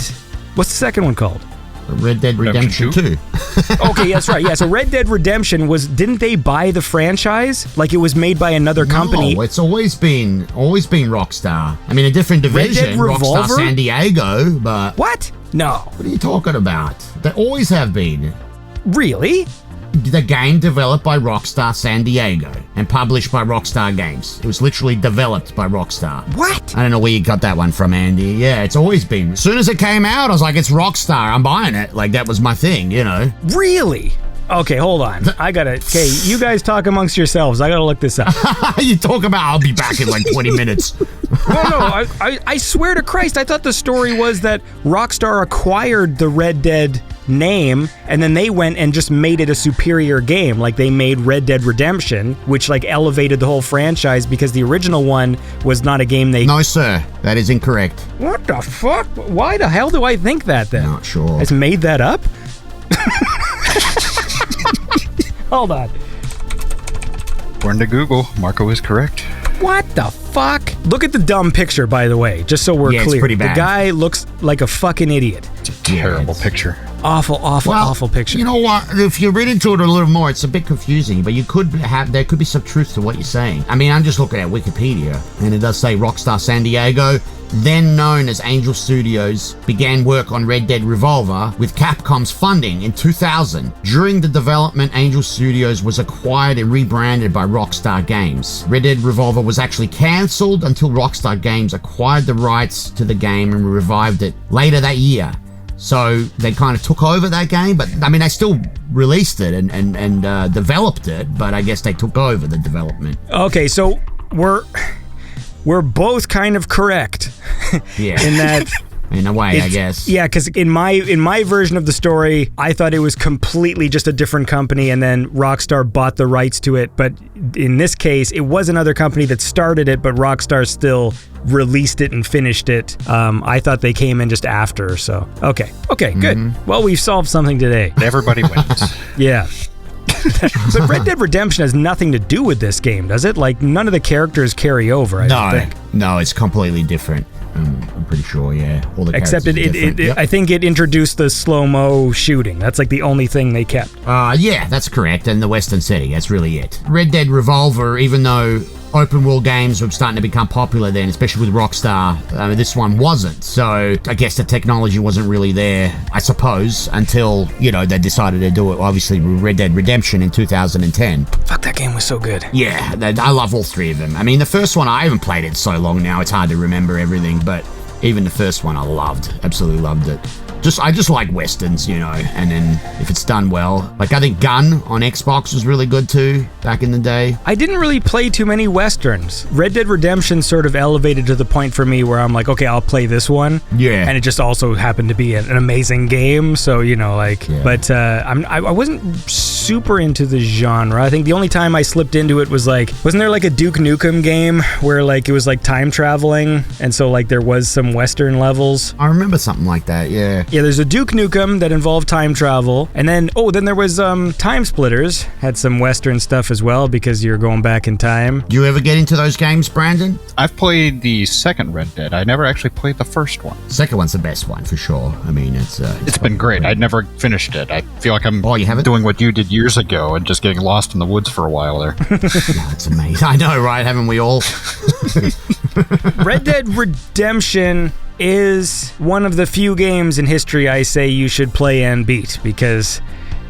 what's the second one called? Red Dead Redemption 2. Okay, that's right. Yeah, so Red Dead Redemption didn't they buy the franchise? Like it was made by another company? No, it's always been Rockstar. I mean, a different division, Rockstar San Diego, but... What? No. What are you talking about? They always have been. Really? The game developed by Rockstar San Diego and published by Rockstar Games. It was literally developed by Rockstar. What? I don't know where you got that one from, Andy. Yeah, it's always been. As soon as it came out, I was like, it's Rockstar. I'm buying it. Like, that was my thing, you know. Really? Okay, hold on. Okay, you guys talk amongst yourselves. I gotta look this up. You talk about I'll be back in like 20 minutes. No, I swear to Christ, I thought the story was that Rockstar acquired the Red Dead name and then they went and just made it a superior game. Like they made Red Dead Redemption, which like elevated the whole franchise because the original one was not a game they... No, sir. That is incorrect. What the fuck? Why the hell do I think that then? Not sure. I just made that up? Hold on. According to Google, Marco is correct. What the fuck? Look at the dumb picture, by the way, just so we're clear. It's pretty bad. The guy looks like a fucking idiot. It's a terrible picture. Awful picture. You know what? If you read into it a little more, it's a bit confusing, but there could be some truth to what you're saying. I mean, I'm just looking at Wikipedia, and it does say Rockstar San Diego, then known as Angel Studios, began work on Red Dead Revolver with Capcom's funding in 2000. During the development, Angel Studios was acquired and rebranded by Rockstar Games. Red Dead Revolver was actually cancelled until Rockstar Games acquired the rights to the game and revived it later that year. So they kind of took over that game, but I mean, they still released it and developed it, but I guess they took over the development. Okay, so we're both kind of correct. Yeah. In that... In a way, I guess. Yeah, because in my version of the story, I thought it was completely just a different company, and then Rockstar bought the rights to it. But in this case, it was another company that started it, but Rockstar still released it and finished it. I thought they came in just after, so... Okay, good. Well, we've solved something today. Everybody wins. Yeah. But Red Dead Redemption has nothing to do with this game, does it? Like, none of the characters carry over, I don't think. No, it's completely different. I'm pretty sure, yeah. All the Except Yep. I think it introduced the slow-mo shooting. That's like the only thing they kept. Yeah, that's correct. And the Western setting, that's really it. Red Dead Revolver, even though open world games were starting to become popular then, especially with Rockstar, this one wasn't. So I guess the technology wasn't really there, I suppose, until, they decided to do it, obviously, with Red Dead Redemption in 2010. Fuck, that game was so good. Yeah, I love all three of them. I mean, the first one, I haven't played it so long now, it's hard to remember everything, but even the first one I loved, absolutely loved it. I just like westerns, and then if it's done well. Like, I think Gun on Xbox was really good too, back in the day. I didn't really play too many westerns. Red Dead Redemption sort of elevated to the point for me where I'm like, okay, I'll play this one. Yeah. And it just also happened to be an amazing game, so, But I wasn't super into the genre. I think the only time I slipped into it was wasn't there like a Duke Nukem game where it was like time traveling, and so there was some western levels? I remember something like that, yeah. Yeah, there's a Duke Nukem that involved time travel, and then there was Time Splitters, had some Western stuff as well because you're going back in time. Do you ever get into those games, Brandon? I've played the second Red Dead. I never actually played the first one. Second one's the best one for sure. I mean, it's been great. I'd never finished it. I feel like I'm you haven't? doing what you did years ago and just getting lost in the woods for a while there. That's amazing. I know, right? Haven't we all? Red Dead Redemption is one of the few games in history I say you should play and beat because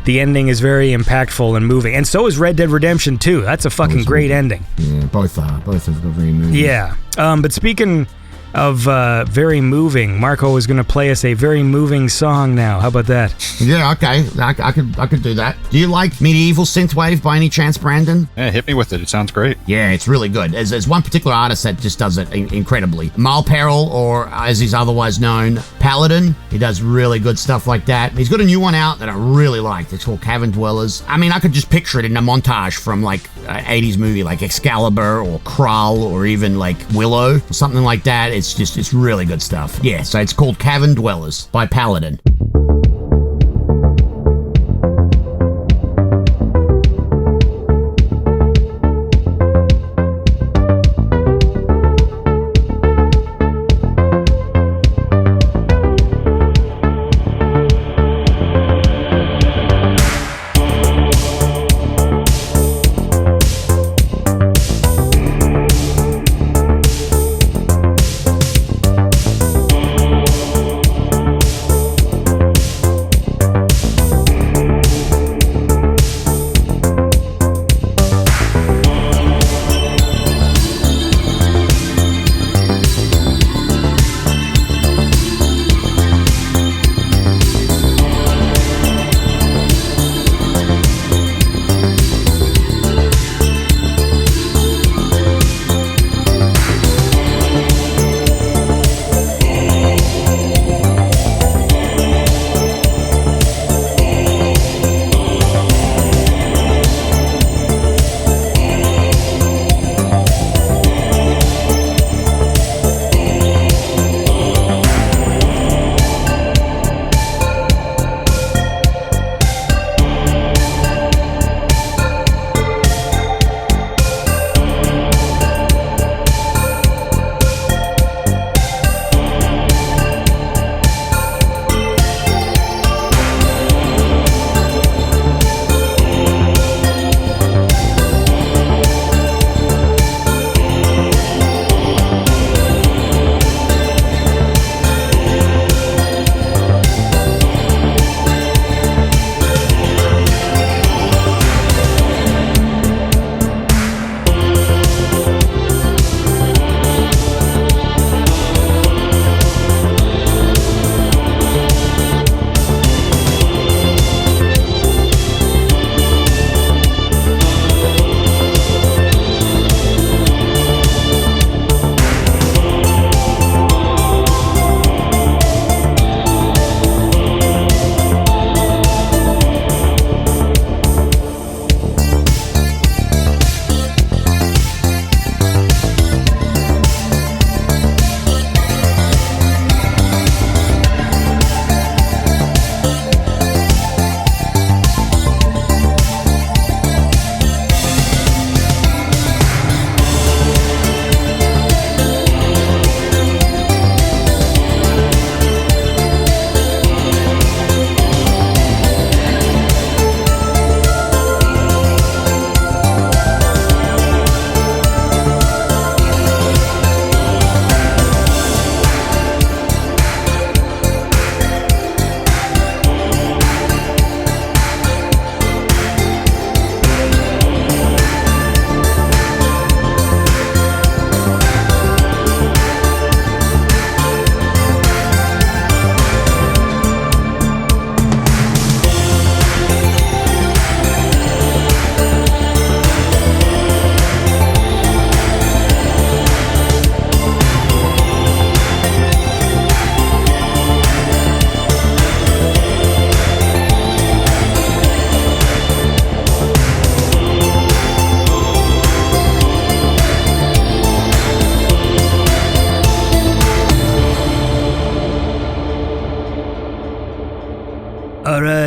the ending is very impactful and moving. And so is Red Dead Redemption 2. That's a fucking great ending. Yeah, both are. Both have got very moving. Yeah. But speaking of very moving, Marco is going to play us a very moving song now. How about that? Yeah, okay. I could do that. Do you like medieval synthwave by any chance, Brandon? Yeah, hit me with it. It sounds great. Yeah, it's really good. There's one particular artist that just does it incredibly. Peril, or as he's otherwise known, Paladin. He does really good stuff like that. He's got a new one out that I really like. It's called Cavern Dwellers. I mean, I could just picture it in a montage from 80s movie like Excalibur or Krull or even Willow or something like that. It's really good stuff. Yeah, so it's called Cavern Dwellers by Paladin.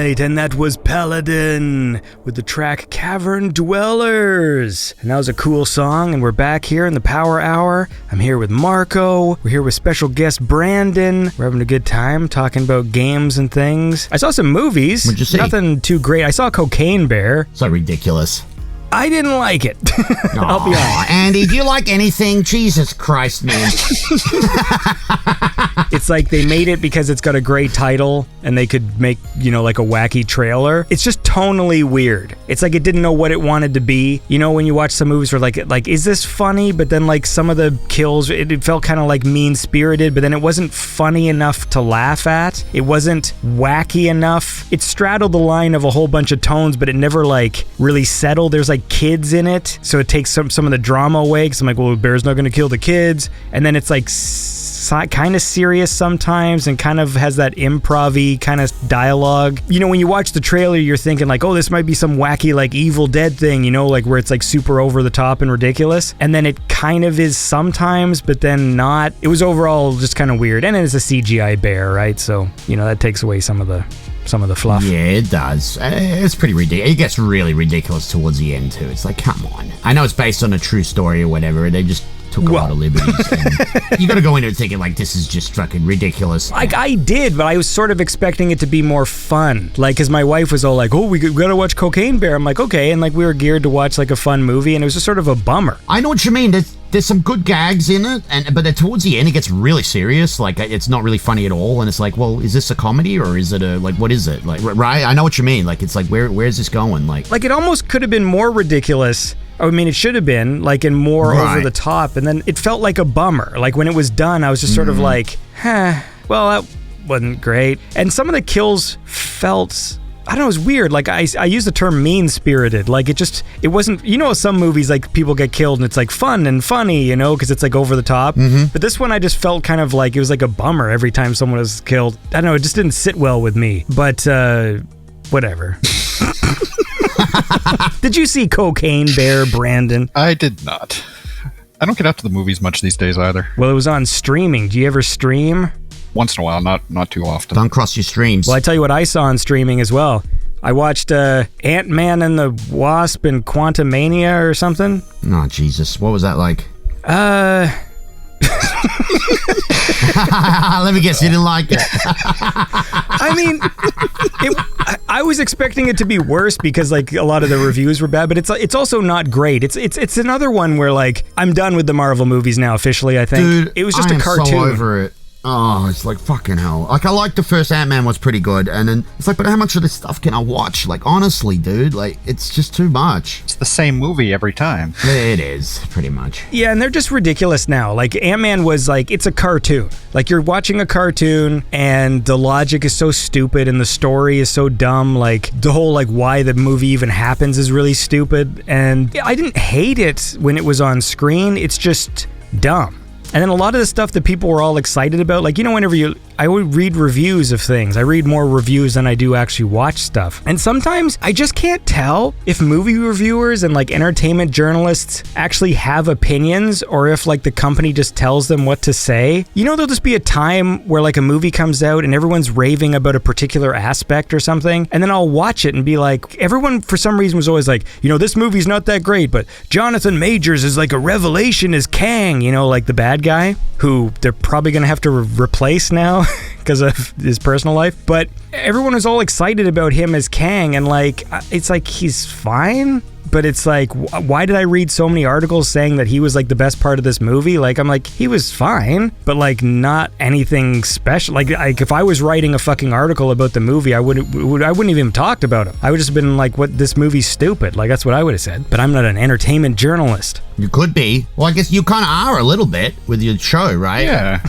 right, and that was Paladin with the track Cavern Dwellers. And that was a cool song, and we're back here in the Power Hour. I'm here with Marco. We're here with special guest Brandon. We're having a good time talking about games and things. I saw some movies. What'd you see? Nothing too great. I saw Cocaine Bear. So ridiculous. I didn't like it. I'll be honest. Andy, do you like anything? Jesus Christ, man. It's like they made it because it's got a great title and they could make, like a wacky trailer. It's just tonally weird. It's like it didn't know what it wanted to be. You know, when you watch some movies where like is this funny? But then like some of the kills, it felt kind of like mean-spirited, but then it wasn't funny enough to laugh at. It wasn't wacky enough. It straddled the line of a whole bunch of tones, but it never like really settled. There's like kids in it, so it takes some of the drama away, because I'm like, well, Bear's not going to kill the kids. And then it's like kind of serious sometimes and kind of has that improv-y kind of dialogue. When you watch the trailer, you're thinking like, oh, this might be some wacky like Evil Dead thing, like where it's like super over the top and ridiculous. And then it kind of is sometimes, but then not. It was overall just kind of weird. And it's a CGI bear, right? So, that takes away some of the fluff. Yeah, it does. It's pretty ridiculous. It gets really ridiculous towards the end, too. It's like, come on. I know it's based on a true story or whatever. They just took a lot of liberties. And you got to go into it thinking, like, this is just fucking ridiculous. Like, I did, but I was sort of expecting it to be more fun. Like, because my wife was all like, oh, we got to watch Cocaine Bear. I'm like, okay. And, like, we were geared to watch, like, a fun movie, and it was just sort of a bummer. I know what you mean. There's some good gags in it, but then towards the end it gets really serious. Like, it's not really funny at all, and it's like, well, is this a comedy or is it what is it? Like, right? I know what you mean. Like, it's like, where's this going? Like it almost could have been more ridiculous. I mean, it should have been, like, and more over the top, and then it felt like a bummer. Like, when it was done, I was just sort of like, well, that wasn't great. And some of the kills felt, I don't know, it was weird. Like, I use the term mean-spirited. Like, it wasn't, some movies, like, people get killed and it's, like, fun and funny, because it's, like, over the top. Mm-hmm. But this one, I just felt kind of like, it was, like, a bummer every time someone was killed. I don't know, it just didn't sit well with me. But, whatever. Did you see Cocaine Bear, Brandon? I did not. I don't get out to the movies much these days either. Well, it was on streaming. Do you ever stream? Once in a while, not too often. Don't cross your streams. Well, I tell you what I saw on streaming as well. I watched Ant-Man and the Wasp and Quantumania or something. Oh, Jesus. What was that like? Let me guess, you didn't like it. I mean, I was expecting it to be worse because like a lot of the reviews were bad, but it's also not great. It's another one where like I'm done with the Marvel movies now officially. I think Dude, it was just a cartoon. So over it. Oh, it's like fucking hell. Like, I liked the first Ant-Man was pretty good, and then it's like, but how much of this stuff can I watch? Like, honestly, dude, like, it's just too much. It's the same movie every time. It is, pretty much. Yeah, and they're just ridiculous now. Like, Ant-Man was like, it's a cartoon. Like, you're watching a cartoon, and the logic is so stupid, and the story is so dumb. Like, the whole, like, why the movie even happens is really stupid. And I didn't hate it when it was on screen. It's just dumb. And then a lot of the stuff that people were all excited about, like, whenever I would read reviews of things. I read more reviews than I do actually watch stuff. And sometimes I just can't tell if movie reviewers and like entertainment journalists actually have opinions or if like the company just tells them what to say. There'll just be a time where like a movie comes out and everyone's raving about a particular aspect or something. And then I'll watch it and be like, everyone for some reason was always like, this movie's not that great, but Jonathan Majors is like a revelation as Kang, like the bad guy who they're probably going to have to replace now because of his personal life. But everyone was all excited about him as Kang, and like, it's like he's fine. But it's like, why did I read so many articles saying that he was like the best part of this movie? Like, I'm like, he was fine, but like not anything special. Like if I was writing a fucking article about the movie, I wouldn't even talked about him. I would just have been like, what, this movie's stupid. Like, that's what I would have said. But I'm not an entertainment journalist. You could be. Well, I guess you kind of are a little bit with your show, right? Yeah.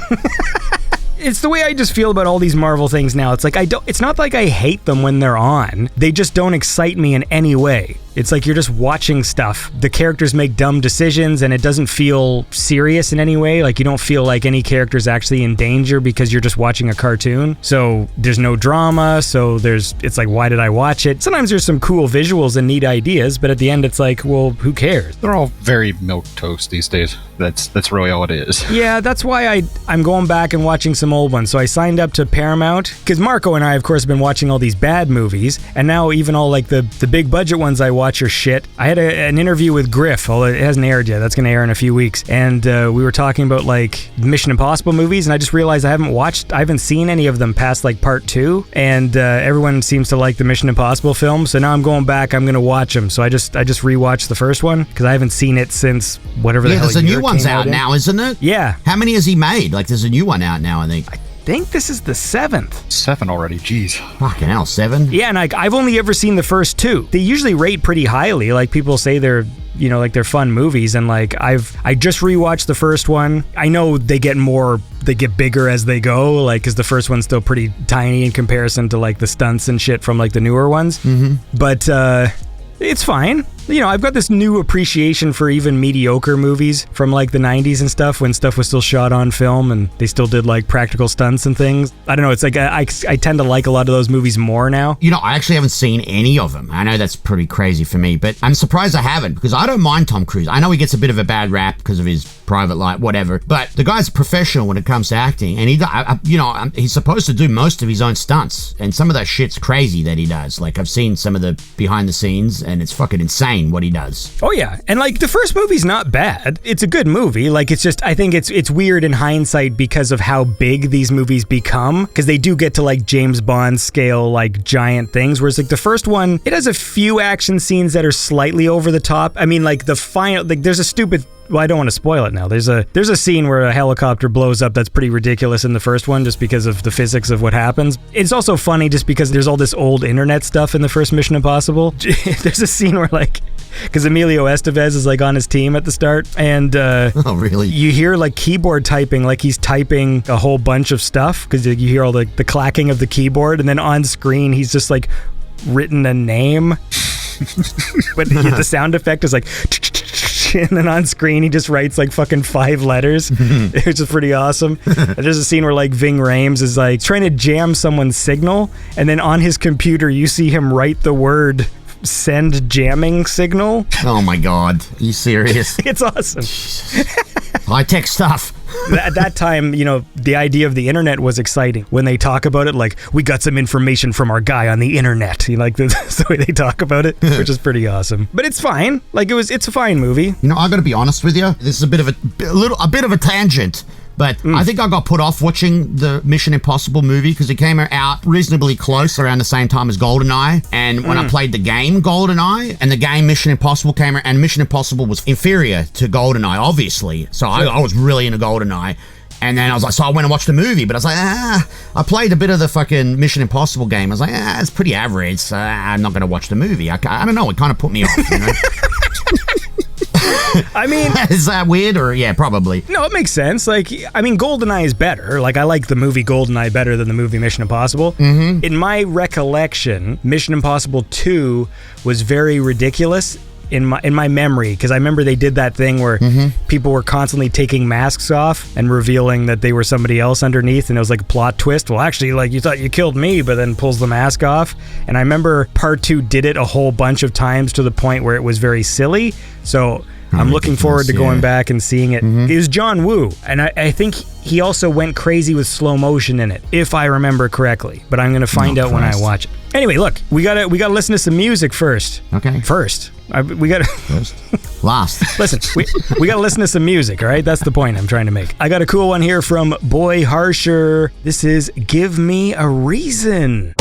It's the way I just feel about all these Marvel things now. It's like it's not like I hate them when they're on. They just don't excite me in any way. It's like you're just watching stuff. The characters make dumb decisions and it doesn't feel serious in any way. Like you don't feel like any character's actually in danger because you're just watching a cartoon. So there's no drama. So it's like, why did I watch it? Sometimes there's some cool visuals and neat ideas, but at the end it's like, well, who cares? They're all very milquetoast these days. That's really all it is. Yeah, that's why I'm going back and watching some old ones. So I signed up to Paramount because Marco and I, of course, have been watching all these bad movies, and now even all like the big budget ones I watch are shit. I had an interview with Griff, although it hasn't aired yet. That's going to air in a few weeks, and we were talking about like Mission Impossible movies, and I just realized I haven't seen any of them past like part 2, and everyone seems to like the Mission Impossible film. So now I'm going back. I'm going to watch them. So I just rewatched the first one because I haven't seen it since whatever the hell. There's a new one's out now, isn't it? Yeah. How many has he made? Like, there's a new one out now, I think. I think this is the 7th. 7 already, jeez. Fucking hell, 7? Yeah, and I've only ever seen the first 2. They usually rate pretty highly. Like, people say they're fun movies, and like I just rewatched the first one. I know they get bigger as they go, like, because the first one's still pretty tiny in comparison to like the stunts and shit from like the newer ones. But it's fine. I've got this new appreciation for even mediocre movies from like the 90s and stuff, when stuff was still shot on film and they still did like practical stunts and things. I don't know, it's like I tend to like a lot of those movies more now. I actually haven't seen any of them. I know that's pretty crazy for me, but I'm surprised I haven't, because I don't mind Tom Cruise. I know he gets a bit of a bad rap because of his private life, whatever, but the guy's a professional when it comes to acting, and he's supposed to do most of his own stunts, and some of that shit's crazy that he does. Like, I've seen some of the behind the scenes, and it's fucking insane what he does. Oh yeah, and like the first movie's not bad. It's a good movie. Like, it's just, I think it's weird in hindsight because of how big these movies become, because they do get to like James Bond scale, like giant things, whereas like the first one, it has a few action scenes that are slightly over the top. I mean, like the final, like there's a stupid, well, I don't want to spoil it now. There's a scene where a helicopter blows up that's pretty ridiculous in the first one, just because of the physics of what happens. It's also funny just because there's all this old internet stuff in the first Mission Impossible. There's a scene where like, because Emilio Estevez is like on his team at the start, and oh really? You hear like keyboard typing, like he's typing a whole bunch of stuff, because you hear all the clacking of the keyboard, and then on screen he's just like written a name. But the sound effect is like, and then on screen he just writes like fucking 5 letters, which is pretty awesome. And there's a scene where like Ving Rhames is like trying to jam someone's signal, and then on his computer you see him write the word send jamming signal. Oh my god, are you serious? It's awesome. High-tech stuff. At that time, the idea of the internet was exciting. When they talk about it, like, we got some information from our guy on the internet. Like, that's the way they talk about it, which is pretty awesome. But it's fine. Like, it's a fine movie. I gotta be honest with you. This is a bit of a tangent. But I think I got put off watching the Mission Impossible movie because it came out reasonably close around the same time as GoldenEye. And when I played the game GoldenEye, and the game Mission Impossible came out, and Mission Impossible was inferior to GoldenEye, obviously. So I was really into GoldenEye. And then I was like, so I went and watched the movie, but I was like, I played a bit of the fucking Mission Impossible game. I was like, it's pretty average, so I'm not going to watch the movie. I don't know, it kind of put me off, I mean, is that weird? Or yeah, probably. No, it makes sense. Like, I mean, GoldenEye is better. Like, I like the movie GoldenEye better than the movie Mission Impossible. Mm-hmm. In my recollection, Mission Impossible 2 was very ridiculous in my memory, because I remember they did that thing where people were constantly taking masks off and revealing that they were somebody else underneath, and it was like a plot twist. Well, actually, like, you thought you killed me, but then pulls the mask off. And I remember part 2 did it a whole bunch of times to the point where it was very silly. So I'm looking forward to going back and seeing it. It was John Woo, and I think he also went crazy with slow motion in it, if I remember correctly. But I'm gonna find out when I watch it. Anyway, look, we gotta listen to some music first. Okay. First, we gotta last. Listen, we gotta listen to some music. All right, that's the point I'm trying to make. I got a cool one here from Boy Harsher. This is "Give Me a Reason."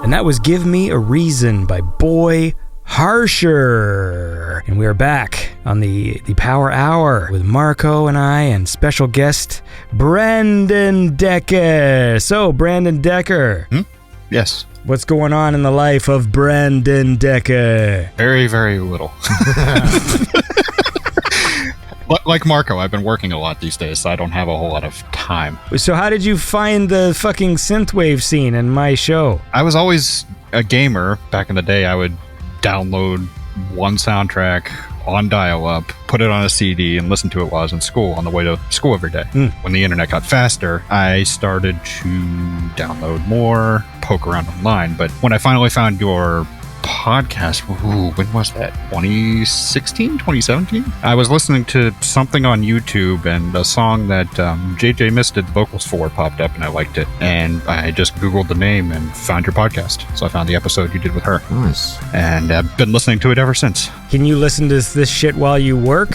And that was Give Me a Reason by Boy Harsher. And we are back on the Power Hour with Marco and I and special guest Brandon Decker. So, Brandon Decker. Yes. What's going on in the life of Brandon Decker? Very, very little. Like Marco, I've been working a lot these days, so I don't have a whole lot of time. So how did you find the fucking synthwave scene in my show? I was always a gamer. Back in the day, I would download one soundtrack on dial-up, put it on a CD, and listen to it while I was in school on the way to school every day. When the internet got faster, I started to download more, poke around online. But when I finally found your podcast, when was that? 2016, 2017? I was listening to something on YouTube, and a song that JJ Miss did the vocals for popped up, and I liked it. And I just Googled the name and found your podcast. So I found the episode you did with her. Nice. And I've been listening to it ever since. Can you listen to this shit while you work?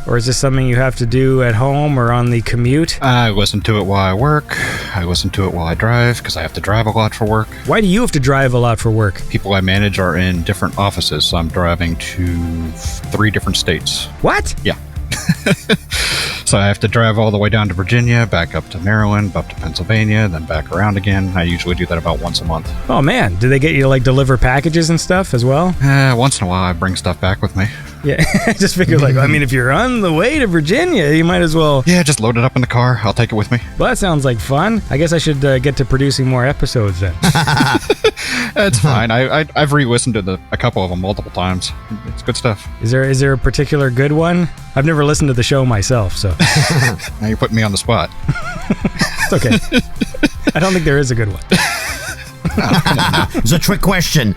Or is this something you have to do at home or on the commute? I listen to it while I work. I listen to it while I drive, because I have to drive a lot for work. Why do you have to drive a lot for work? People I manage are in different offices, so I'm driving to 3 different states. What? Yeah. So I have to drive all the way down to Virginia, back up to Maryland, up to Pennsylvania, then back around again. I usually do that about once a month. Oh man, do they get you to like deliver packages and stuff as well? Once in a while I bring stuff back with me. Yeah, I just figured like, I mean, if you're on the way to Virginia, you might as well. Yeah, just load it up in the car. I'll take it with me. Well, that sounds like fun. I guess I should get to producing more episodes then. It's fine. I've re-listened to a couple of them multiple times. It's good stuff. Is there a particular good one? I've never listened to the show myself, so. Now you're putting me on the spot. It's okay. I don't think there is a good one. Oh, come on now. It's a trick question.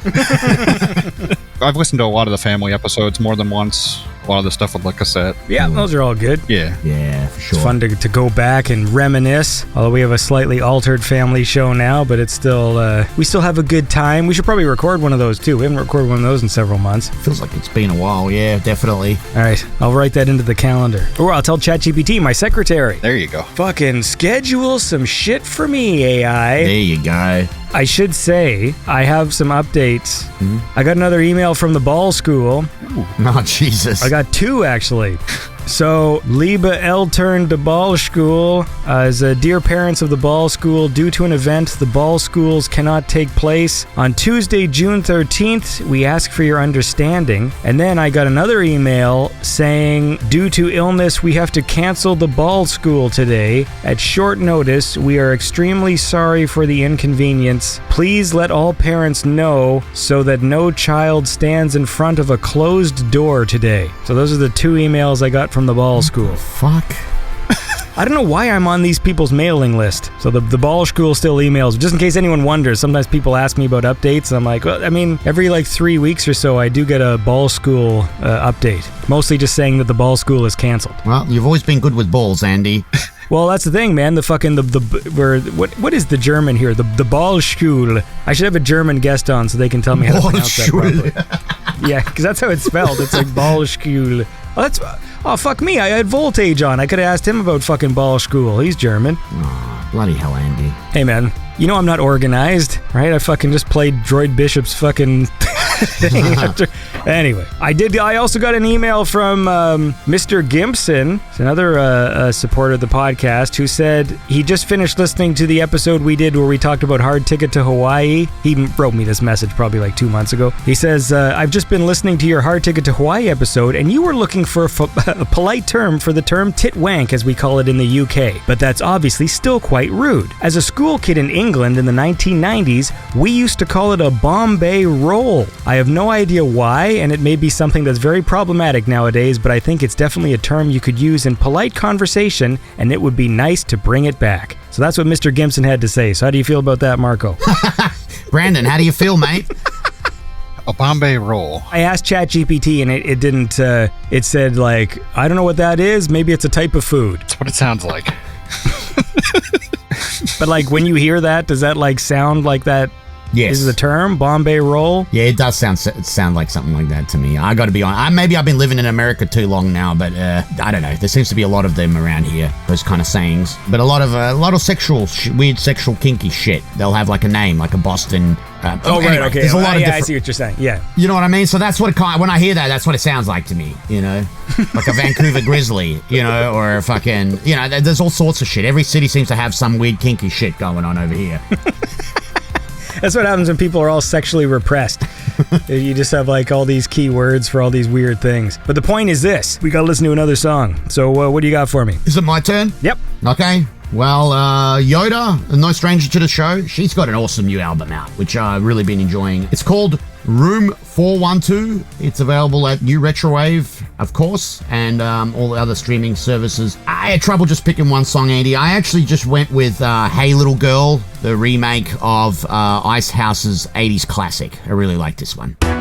I've listened to a lot of the family episodes more than once. A lot of the stuff with the cassette. Yeah, those are all good. Yeah. Yeah, for sure. It's fun to go back and reminisce. Although we have a slightly altered family show now, but it's still, we still have a good time. We should probably record one of those too. We haven't recorded one of those in several months. Feels like it's been a while, yeah, definitely. All right, I'll write that into the calendar. Or I'll tell ChatGPT, my secretary. There you go. Fucking schedule some shit for me, AI. There you go. I should say, I have some updates. I got another email from the ball school. Oh, Jesus. I got 2, actually. So, Liebe Eltern de Ball School, as dear parents of the ball school, due to an event, the ball schools cannot take place. On Tuesday, June 13th, we ask for your understanding. And then I got another email saying, due to illness, we have to cancel the ball school today. At short notice, we are extremely sorry for the inconvenience. Please let all parents know so that no child stands in front of a closed door today. So those are the 2 emails I got from the ball school. Fuck. I don't know why I'm on these people's mailing list. So the ball school still emails. Just in case anyone wonders, sometimes people ask me about updates, and I'm like, well, I mean, every like 3 weeks or so, I do get a ball school update. Mostly just saying that the ball school is canceled. Well, you've always been good with balls, Andy. Well, that's the thing, man. The fucking what is the German here? The Ballschule. I should have a German guest on so they can tell me how to pronounce that properly. Yeah, because that's how it's spelled. It's like Ballschule. Oh, fuck me. I had Voltage on. I could have asked him about fucking Ballschule. He's German. Oh, bloody hell, Andy. Hey, man. You know I'm not organized, right? I fucking just played Droid Bishop's fucking thing. Anyway, I also got an email from Mr. Gimpson, another supporter of the podcast, who said he just finished listening to the episode we did where we talked about Hard Ticket to Hawaii. He wrote me this message probably like 2 months ago. He says, I've just been listening to your Hard Ticket to Hawaii episode, and you were looking for a polite term for the term tit wank, as we call it in the UK. But that's obviously still quite rude. As a school kid in England in the 1990s, we used to call it a Bombay roll. I have no idea why, and it may be something that's very problematic nowadays, but I think it's definitely a term you could use in polite conversation, and it would be nice to bring it back. So that's what Mr. Gimpson had to say. So how do you feel about that, Marco? Brandon, how do you feel, mate? A Bombay roll. I asked ChatGPT, and it didn't, it said, like, I don't know what that is. Maybe it's a type of food. That's what it sounds like. But, like, when you hear that, does that, like, sound like that Yes. is the term, Bombay roll. Yeah, it does sound like something like that to me. I got to be honest. Maybe I've been living in America too long now, but I don't know. There seems to be a lot of them around here. Those kind of sayings, but a lot of sexual, weird, sexual, kinky shit. They'll have like a name, like a Boston. Right, okay. There's a lot of different. I see what you're saying. Yeah. You know what I mean? So that's what when I hear that, that's what it sounds like to me. You know, like a Vancouver Grizzly. You know, or a fucking. You know, there's all sorts of shit. Every city seems to have some weird kinky shit going on over here. That's what happens when people are all sexually repressed. You just have like all these key words for all these weird things. But the point is this: we gotta listen to another song. So what do you got for me? Is it my turn? Yep. Okay. Well, YOTA, no stranger to the show, she's got an awesome new album out, which I've really been enjoying. It's called Room 412. It's available at New Retrowave, of course, and all the other streaming services. I had trouble just picking one song, Andy. I actually just went with Hey Little Girl, the remake of Icehouse's 80s classic. I really like this one. Hey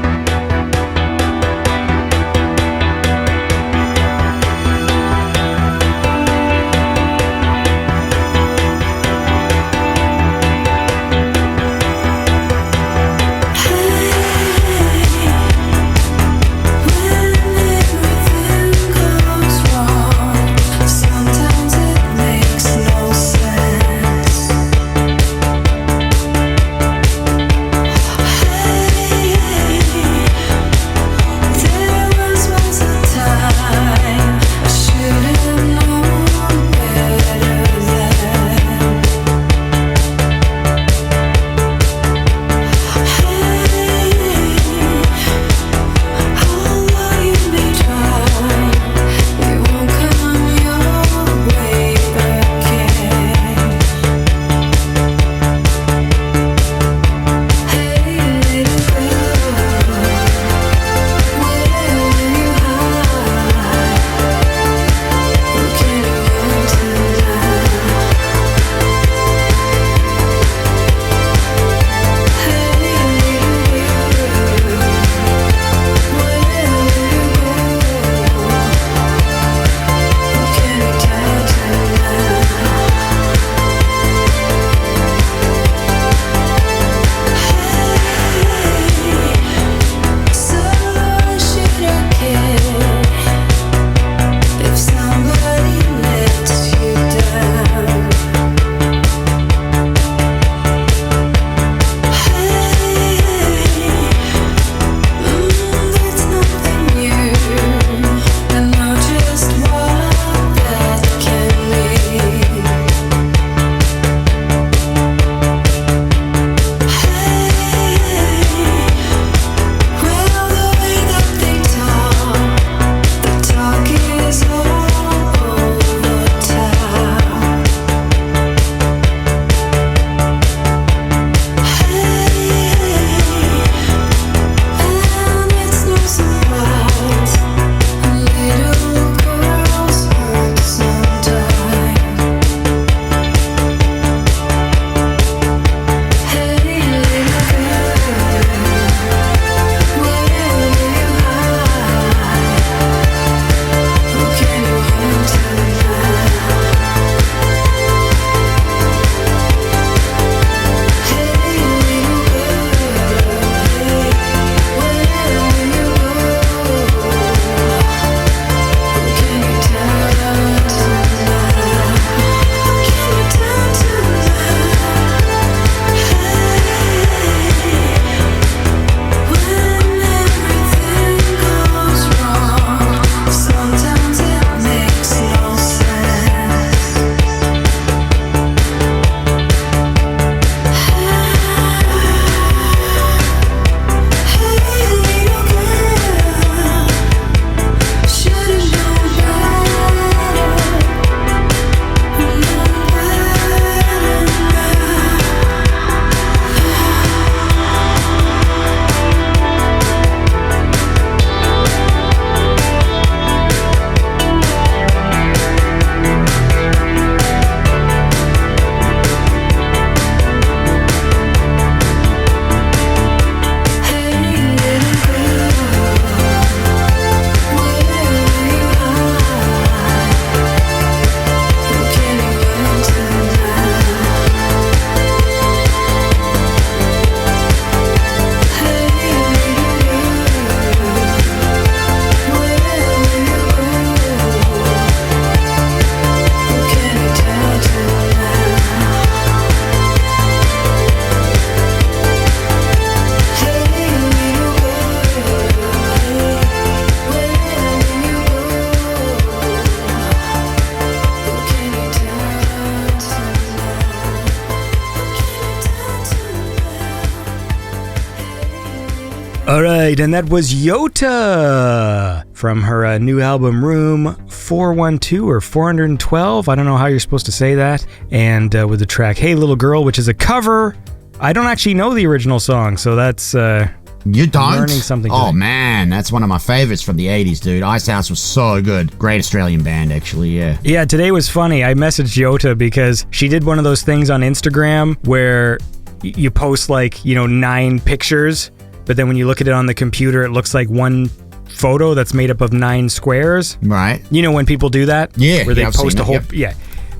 All right, and that was YOTA from her new album Room 412 or 412. I don't know how you're supposed to say that. And with the track Hey Little Girl, which is a cover. I don't actually know the original song, so that's... You don't? Learning something Oh, today. man, that's one of my favorites from the 80s, dude. Ice House was so good. Great Australian band, actually, yeah. Yeah, today was funny. I messaged YOTA because she did one of those things on Instagram where you post 9 pictures, but then when you look at it on the computer, it looks like one photo that's made up of 9 squares. Right. You know when people do that? Yeah, Where they I've post seen a it, whole... yep. Yeah.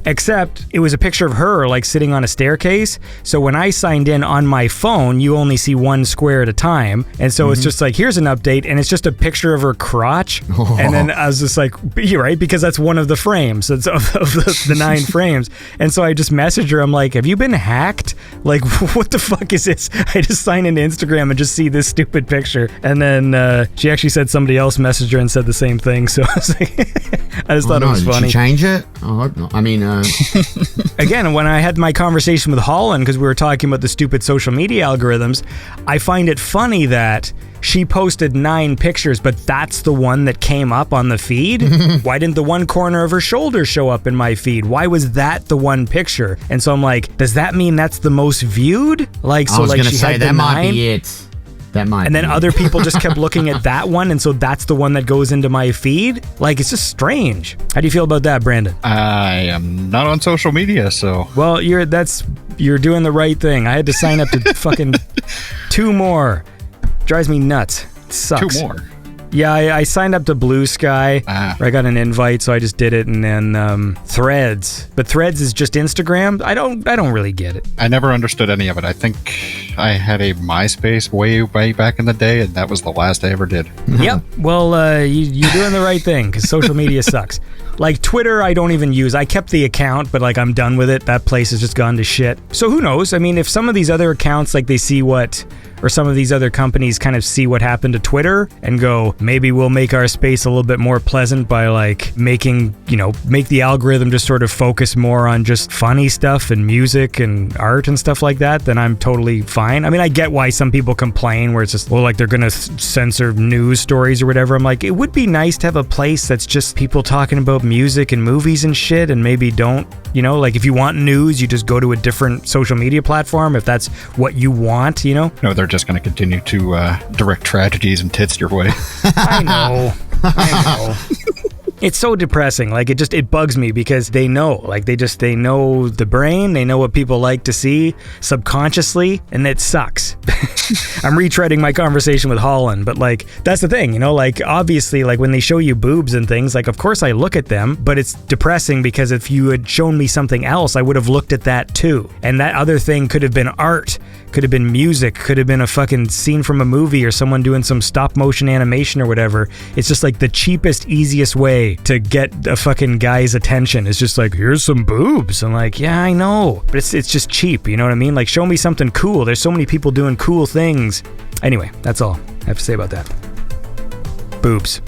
Except it was a picture of her sitting on a staircase. So when I signed in on my phone, you only see one square at a time. And so it's just here's an update, and it's just a picture of her crotch. Oh. And then I was just like, you're right, because that's one of the frames. It's of the 9 frames. And so I just messaged her. I'm like, have you been hacked? Like, what the fuck is this? I just sign into Instagram and just see this stupid picture. And then she actually said somebody else messaged her and said the same thing. So I was like, I just thought it was funny. Did she change it? I hope not. I mean... Again, when I had my conversation with Holland, because we were talking about the stupid social media algorithms, I find it funny that she posted 9 pictures, but that's the one that came up on the feed. Why didn't the one corner of her shoulder show up in my feed? Why was that the one picture? And so I'm like, does that mean that's the most viewed? I was going to say, that might be it. That might And then be other it. people just kept looking at that one, and so that's the one that goes into my feed? It's just strange. How do you feel about that, Brandon? I am not on social media, so... Well, you're doing the right thing. I had to sign up to fucking 2 more. Drives me nuts. It sucks. 2 more. Yeah, I signed up to Blue Sky. Ah. I got an invite, so I just did it, and then Threads. But Threads is just Instagram. I don't really get it. I never understood any of it. I think I had a MySpace way back in the day, and that was the last I ever did. Yep. Well, you're doing the right thing, because social media sucks. Like Twitter, I don't even use. I kept the account, but I'm done with it. That place has just gone to shit. So who knows? I mean, if some of these other accounts, they see what... or some of these other companies kind of see what happened to Twitter and go, maybe we'll make our space a little bit more pleasant by make the algorithm just sort of focus more on just funny stuff and music and art and stuff like that, then I'm totally fine. I mean, I get why some people complain where it's just, they're going to censor news stories or whatever. I'm like, it would be nice to have a place that's just people talking about music and movies and shit, and maybe don't, if you want news, you just go to a different social media platform if that's what you want, No, they're just going to continue to direct tragedies and tits your way. I know. It's so depressing. It bugs me because they know. They know the brain. They know what people like to see subconsciously, and it sucks. I'm retreading my conversation with Holland, but that's the thing, obviously, when they show you boobs and things, of course I look at them, but it's depressing because if you had shown me something else, I would have looked at that too. And that other thing could have been art, could have been music, could have been a fucking scene from a movie or someone doing some stop motion animation or whatever. It's just the cheapest, easiest way to get a fucking guy's attention. It's just here's some boobs. I'm like, yeah, I know, but it's just cheap, you know what I mean? Show me something cool. There's so many people doing cool things. Anyway, that's all I have to say about that. Boobs.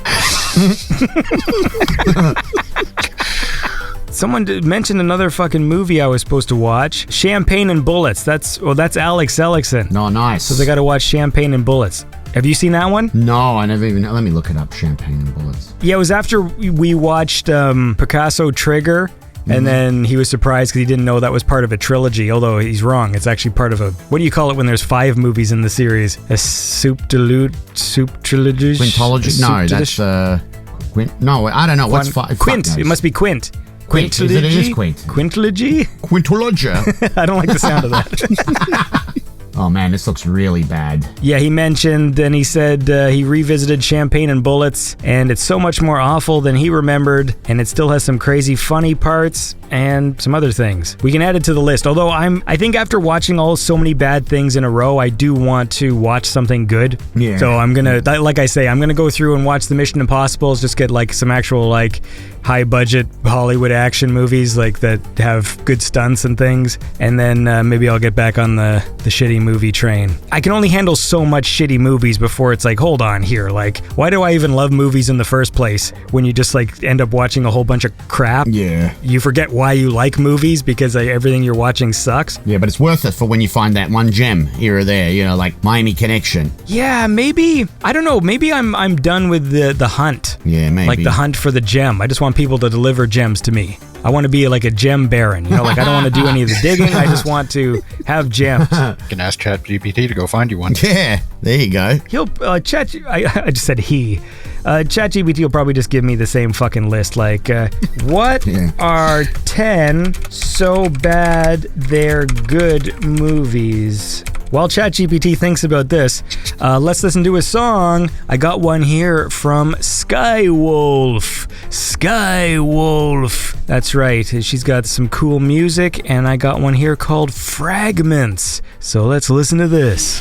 Someone mentioned another fucking movie I was supposed to watch. Champagne and Bullets. That's Alex Ellickson. No, nice. So they got to watch Champagne and Bullets. Have you seen that one? No, I never even... Let me look it up, Champagne and Bullets. Yeah, it was after we watched Picasso Trigger, and then he was surprised because he didn't know that was part of a trilogy, although he's wrong. It's actually part of a... What do you call it when there's 5 movies in the series? A soup trilogy? Quintology? No, that's... No, I don't know. What's 5? Quint. It must be Quint. Quintology? It is Quint. Quintology? Quintology? I don't like the sound of that. Oh man, this looks really bad. Yeah, he mentioned and he said he revisited Champagne and Bullets, and it's so much more awful than he remembered, and it still has some crazy funny parts and some other things. We can add it to the list, although I think after watching so many bad things in a row, I do want to watch something good. Yeah. So I'm gonna, like I say, I'm gonna go through and watch the Mission Impossibles, just get some actual high budget Hollywood action movies like that have good stunts and things, and then maybe I'll get back on the shitty movie train. I can only handle so much shitty movies before it's like, hold on here, like, why do I even love movies in the first place when you just like end up watching a whole bunch of crap? Yeah. You forget why you like movies because everything you're watching sucks. Yeah, but it's worth it for when you find that one gem here or there, you know, like Miami Connection. Yeah, maybe, I don't know, maybe I'm done with the hunt. Yeah, maybe. Like the hunt for the gem. I just want people to deliver gems to me. I want to be like a gem baron, you know, like I don't want to do any of the digging. I just want to have gems. You can ask ChatGPT to go find you one. Yeah, there you go. He'll I just said he. ChatGPT will probably just give me the same fucking list. Like, what are 10 so bad they're good movies? While ChatGPT thinks about this, let's listen to a song. I got one here from Skye Wolff. Skye Wolff. That's right. She's got some cool music, and I got one here called Fragments. So let's listen to this.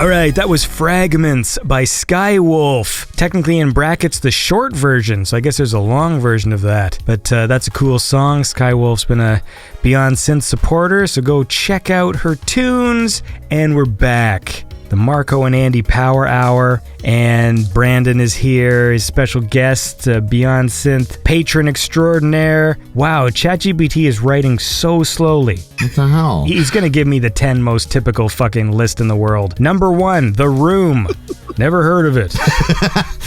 All right, that was Fragments by Skye Wolff. Technically in brackets, the short version, so I guess there's a long version of that. But that's a cool song. Skye Wolff's been a Beyond Synth supporter, so go check out her tunes. And we're back. The Marko and Andy Power Hour, and Brandon is here, his special guest, Beyond Synth Patron Extraordinaire. Wow, ChatGPT is writing so slowly. What the hell? He's gonna give me the 10 most typical fucking list in the world. Number 1, The Room. Never heard of it.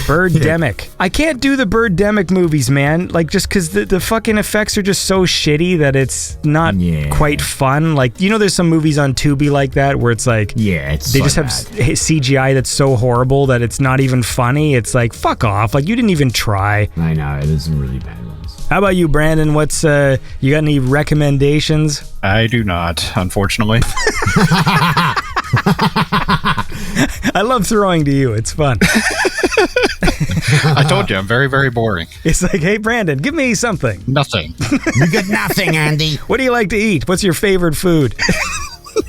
Birdemic. I can't do the Birdemic movies, man. Like, just because the fucking effects are just so shitty that it's not quite fun. Like, you know, there's some movies on Tubi like that where it's like, it's they so just have CGI that's so horrible that it's not even funny. It's like, fuck off. Like, you didn't even try. I know, it is some really bad ones. How about you, Brandon? What's, you got any recommendations? I do not, unfortunately. I love throwing to you. It's fun. I told you, I'm very, very boring. It's like, hey, Brandon, give me something. Nothing. You get nothing, Andy. What do you like to eat? What's your favorite food?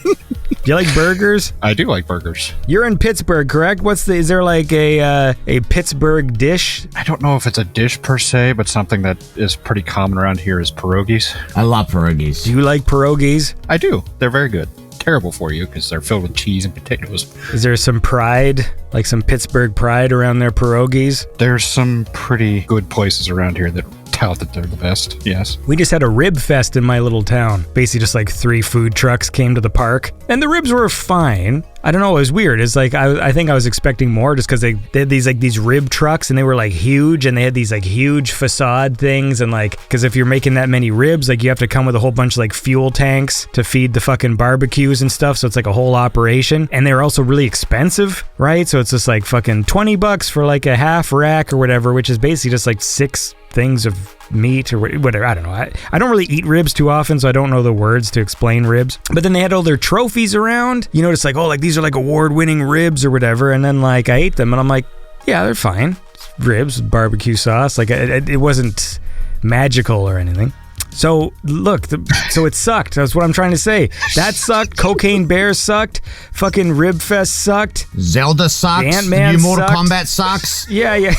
Do you like burgers? I do like burgers. You're in Pittsburgh, correct? Is there like a Pittsburgh dish? I don't know if it's a dish per se, but something that is pretty common around here is pierogies. I love pierogies. Do you like pierogies? I do. They're very good. Terrible for you because they're filled with cheese and potatoes. Is there some pride, like some Pittsburgh pride around their pierogies? There's some pretty good places around here that tout that they're the best, yes. We just had a rib fest in my little town. Basically just like 3 food trucks came to the park, and the ribs were fine. I don't know, it was weird. It's like, I think I was expecting more just because they had these rib trucks and they were like huge, and they had these like huge facade things, and like, because if you're making that many ribs, like you have to come with a whole bunch of like fuel tanks to feed the fucking barbecues and stuff, so it's like a whole operation. And they're also really expensive, right? So it's just like fucking $20 for like a half rack or whatever, which is basically just like 6 things of meat or whatever. I don't know. I don't really eat ribs too often, so I don't know the words to explain ribs. But then they had all their trophies around. You know, it's like, oh, like these are like award-winning ribs or whatever. And then like I ate them and I'm like, yeah, they're fine. Ribs, barbecue sauce. Like it wasn't magical or anything. So look, so it sucked. That's what I'm trying to say. That sucked. Cocaine Bear sucked. Fucking Rib Fest sucked. Zelda sucks. Ant-Man the new Mortal sucked. Kombat sucks. Yeah.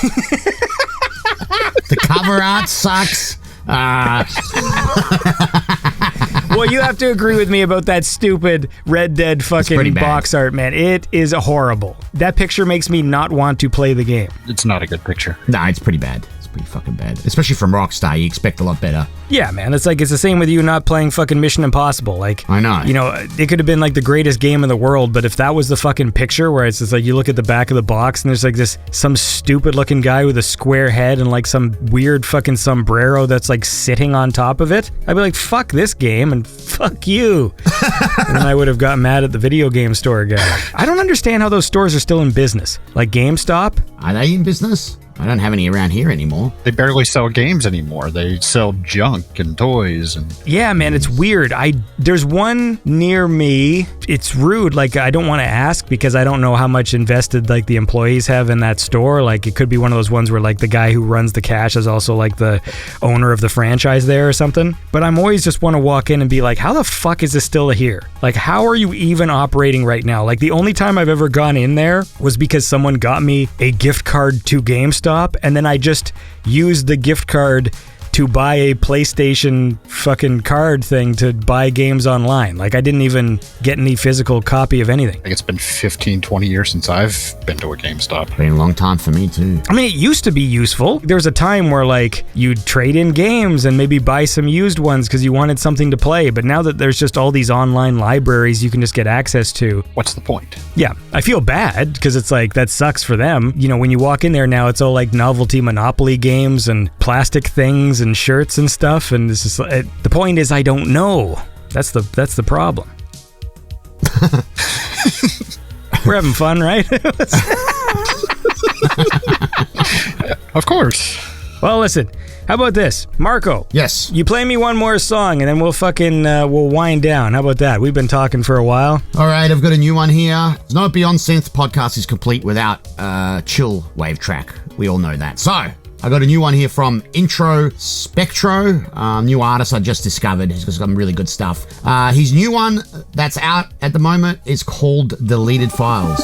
The cover art sucks. Well, you have to agree with me about that stupid Red Dead fucking box art, man. It is horrible. That picture makes me not want to play the game. It's not a good picture. Nah, it's pretty bad. It's pretty fucking bad. Especially from Rockstar, you expect a lot better. Yeah, man. It's like, it's the same with you not playing fucking Mission Impossible. Like, I know. You know, it could have been like the greatest game in the world, but if that was the fucking picture where it's just like, you look at the back of the box and there's like some stupid looking guy with a square head and like some weird fucking sombrero that's like sitting on top of it, I'd be like, fuck this game and fuck you. And then I would have got mad at the video game store guy. I don't understand how those stores are still in business. Like GameStop? Are they in business? I don't have any around here anymore. They barely sell games anymore. They sell junk and toys and... Yeah, man, it's weird. There's one near me. It's rude. Like, I don't want to ask because I don't know how much invested, like, the employees have in that store. Like, it could be one of those ones where, like, the guy who runs the cash is also, like, the owner of the franchise there or something. But I'm always just want to walk in and be like, how the fuck is this still here? Like, how are you even operating right now? Like, the only time I've ever gone in there was because someone got me a gift card to GameStop. And then I just used the gift card to buy a PlayStation fucking card thing to buy games online. Like, I didn't even get any physical copy of anything. I think it's been 15, 20 years since I've been to a GameStop. Been a long time for me too. I mean, it used to be useful. There was a time where, like, you'd trade in games and maybe buy some used ones because you wanted something to play. But now that there's just all these online libraries you can just get access to. What's the point? Yeah, I feel bad because it's like, that sucks for them. You know, when you walk in there now, it's all like novelty Monopoly games and plastic things and shirts and stuff, and this is the point is I don't know. That's the problem. We're having fun, right? Of course. Well, listen, how about this, Marko? Yes. You play me one more song and then we'll fucking we'll wind down. How about that? We've been talking for a while. All right, I've got a new one here. No Beyond Synth podcast is complete without a chill wave track. We all know that. So I got a new one here from Introspektro, new artist I just discovered. He's got some really good stuff. His new one that's out at the moment is called Deleted Files.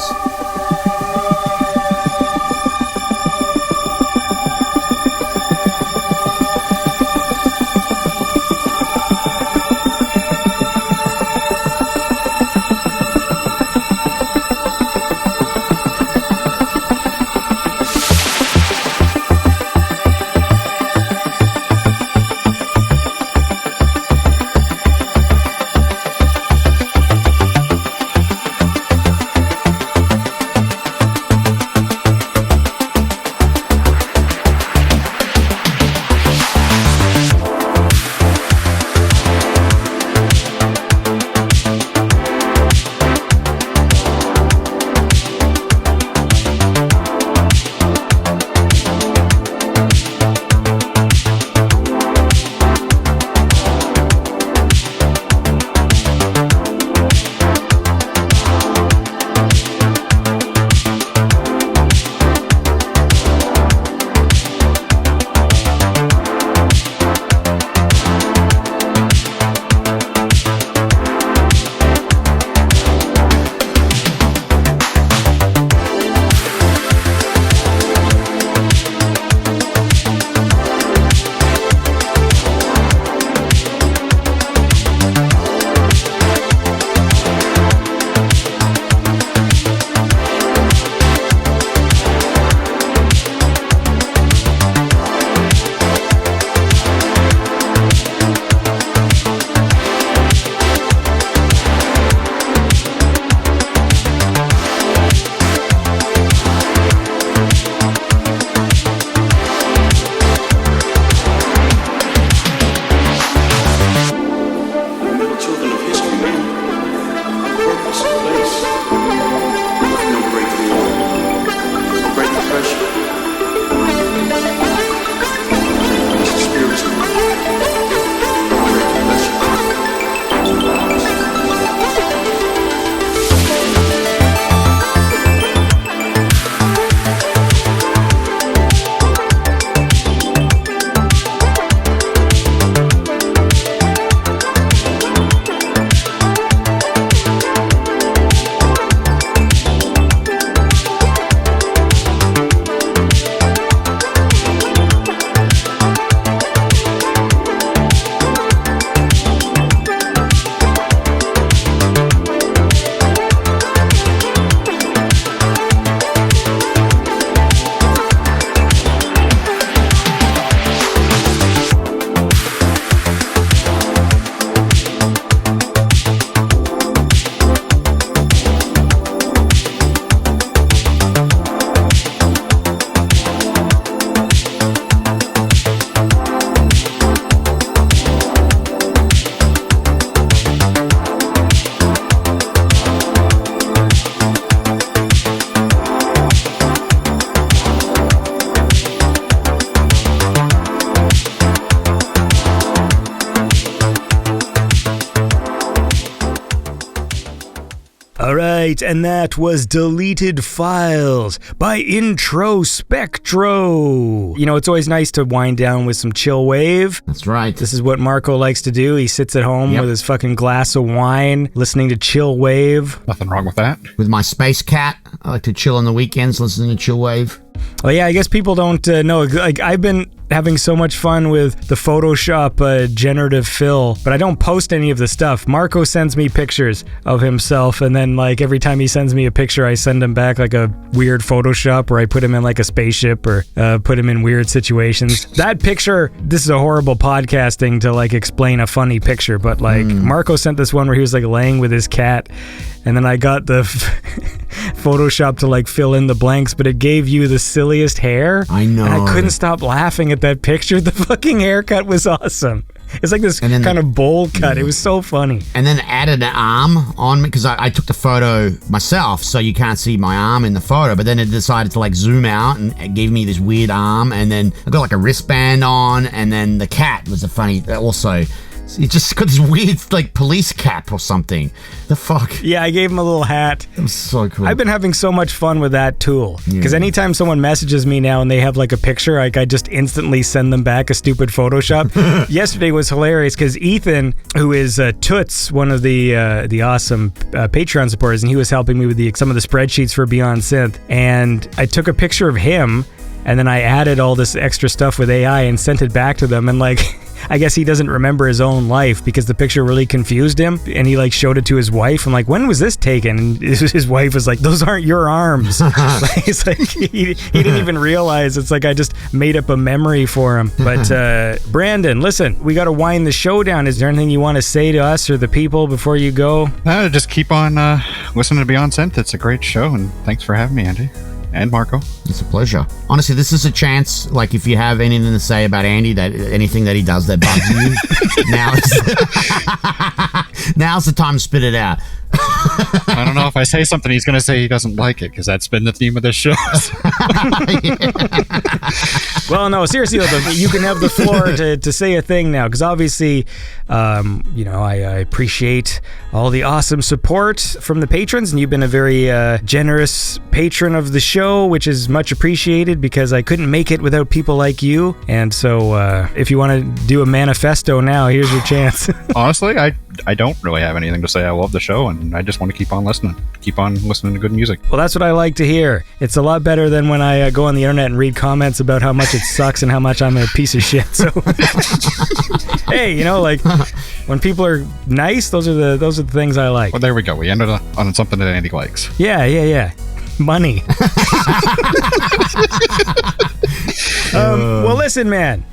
Alright, and that was Deleted Files by Introspektro. You know, it's always nice to wind down with some chill wave. That's right. This is what Marco likes to do. He sits at home with his fucking glass of wine, listening to chill wave. Nothing wrong with that. With my space cat, I like to chill on the weekends, listening to chill wave. Well, yeah, I guess people don't know. Like, I've been having so much fun with the Photoshop generative fill, but I don't post any of the stuff. Marco sends me pictures of himself, and then, like, every time he sends me a picture, I send him back, like, a weird Photoshop where I put him in, like, a spaceship or put him in weird situations. That picture, this is a horrible podcasting to, like, explain a funny picture, but, like, Marco sent this one where he was, like, laying with his cat, and then I got the Photoshop to, like, fill in the blanks, but it gave you the silliest hair. I know. And I couldn't stop laughing at that picture. The fucking haircut was awesome. It's like this kind of bowl cut. It was so funny. And then added an arm on me, because I took the photo myself, so you can't see my arm in the photo, but then it decided to, like, zoom out, and it gave me this weird arm, and then I got, like, a wristband on, and then the cat was a funny, also He just got this weird, like, police cap or something. The fuck? Yeah, I gave him a little hat. That was so cool. I've been having so much fun with that tool. Because anytime someone messages me now and they have like a picture, like I just instantly send them back a stupid Photoshop. Yesterday was hilarious because Ethan, who is Toots, one of the awesome Patreon supporters, and he was helping me with some of the spreadsheets for Beyond Synth. And I took a picture of him and then I added all this extra stuff with AI and sent it back to them. And like, I guess he doesn't remember his own life because the picture really confused him, and he like showed it to his wife. I'm like, when was this taken? And his wife was like, those aren't your arms. It's like he didn't even realize. It's like I just made up a memory for him. But Brandon, listen, we got to wind the show down. Is there anything you want to say to us or the people before you go? Just keep on listening to Beyond Synth. It's a great show, and thanks for having me, Andy. And Marco. It's a pleasure. Honestly, this is a chance, like, if you have anything to say about Andy, that anything that he does that bugs you, now's the time to spit it out. I don't know if I say something, he's going to say he doesn't like it, because that's been the theme of this show. Well, no, seriously, though, you can have the floor to say a thing now, because obviously, I appreciate all the awesome support from the patrons, and you've been a very generous patron of the show, which is much appreciated, because I couldn't make it without people like you. And so if you want to do a manifesto now, here's your chance. Honestly, I don't really have anything to say. I love the show, and I just want to keep on listening to good music. Well, that's what I like to hear. It's a lot better than when I go on the internet and read comments about how much it sucks and how much I'm a piece of shit. So hey, like when people are nice, those are the things I like. Well, there we go. We ended on something that Andy likes. Yeah. Money. Well, listen, man.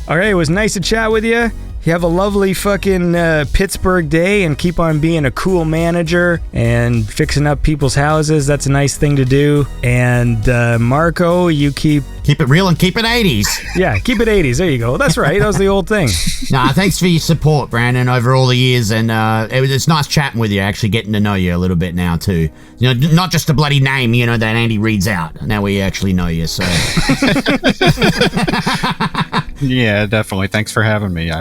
All right, it was nice to chat with you. You have a lovely fucking Pittsburgh day, and keep on being a cool manager and fixing up people's houses. That's a nice thing to do. And Marco, you keep it real and keep it 80s. Yeah, keep it 80s. There you go. That's right. That was the old thing. Nah, thanks for your support, Brandon, over all the years. And it's nice chatting with you, actually getting to know you a little bit now, too. Not just a bloody name, that Andy reads out. Now we actually know you, so. Yeah, definitely. Thanks for having me.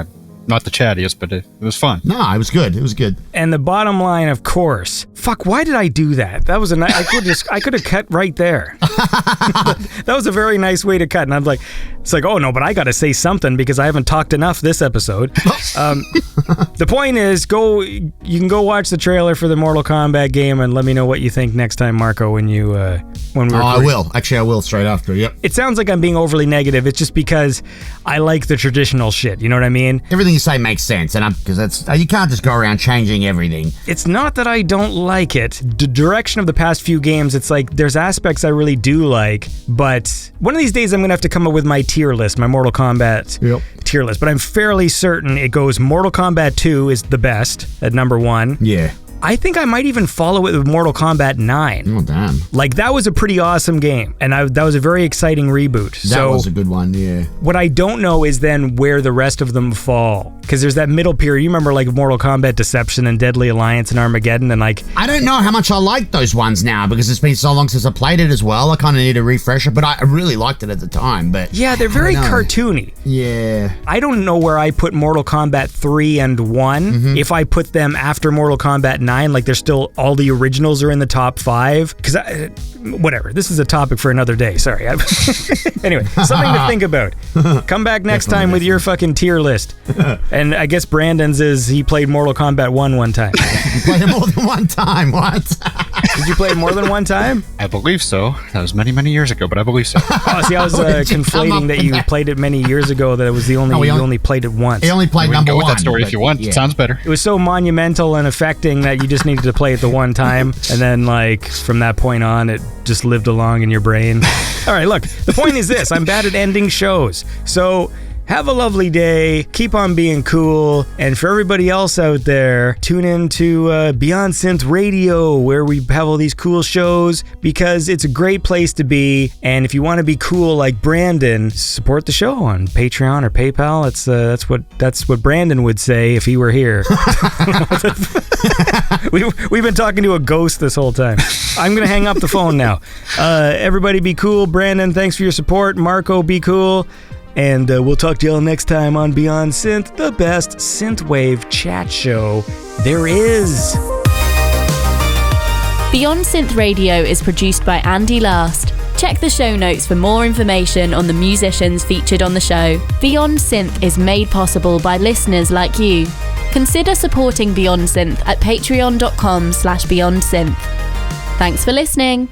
Not the chattiest, but it was fun. No, it was good. It was good. And the bottom line, of course. Fuck, why did I do that? That was I could have cut right there. That was a very nice way to cut. And I'm like, it's like, oh no, but I got to say something because I haven't talked enough this episode. The point is, you can go watch the trailer for the Mortal Kombat game and let me know what you think next time, Marco, when we record. I will. Actually, I will straight after. Yep. It sounds like I'm being overly negative. It's just because I like the traditional shit. You know what I mean? Everything you say makes sense, and because you can't just go around changing everything. It's not that I don't like it. The direction of the past few games, it's like there's aspects I really do like, but one of these days I'm gonna have to come up with my tier list, my Mortal Kombat tier list. But I'm fairly certain it goes Mortal Kombat 2 is the best at number 1. Yeah. I think I might even follow it with Mortal Kombat 9. Oh, damn. Like, that was a pretty awesome game, and that was a very exciting reboot. That was a good one, yeah. What I don't know is then where the rest of them fall. Because there's that middle period. You remember, like, Mortal Kombat Deception and Deadly Alliance and Armageddon, and like... I don't know how much I like those ones now, because it's been so long since I played it as well. I kind of need a refresher, but I really liked it at the time, but... Yeah, they're very cartoony. Yeah. I don't know where I put Mortal Kombat 3 and 1. If I put them after Mortal Kombat 9, like, they're still... All the originals are in the top 5. Because, whatever. This is a topic for another day. Sorry. Anyway, something to think about. Come back next time with your fucking tier list. And I guess Brandon's is he played Mortal Kombat 1 time. You played it more than one time, what? Did you play it more than one time? I believe so. That was many, many years ago, but I believe so. Oh, see, I was conflating that you played it many years ago, that it was you only played it once. He only played number 1. Go with that story if you want. Yeah. It sounds better. It was so monumental and affecting that you just needed to play it the one time, and then, like, from that point on, it just lived along in your brain. All right, look, the point is this. I'm bad at ending shows, so... Have a lovely day, keep on being cool, and for everybody else out there, tune in to Beyond Synth Radio, where we have all these cool shows, because it's a great place to be, and if you want to be cool like Brandon, support the show on Patreon or PayPal. That's what Brandon would say if he were here. We've been talking to a ghost this whole time. I'm going to hang up the phone now. Everybody be cool. Brandon, thanks for your support. Marco, be cool. And we'll talk to y'all next time on Beyond Synth, the best synthwave chat show there is. Beyond Synth Radio is produced by Andy Last. Check the show notes for more information on the musicians featured on the show. Beyond Synth is made possible by listeners like you. Consider supporting Beyond Synth at patreon.com/BeyondSynth. Thanks for listening.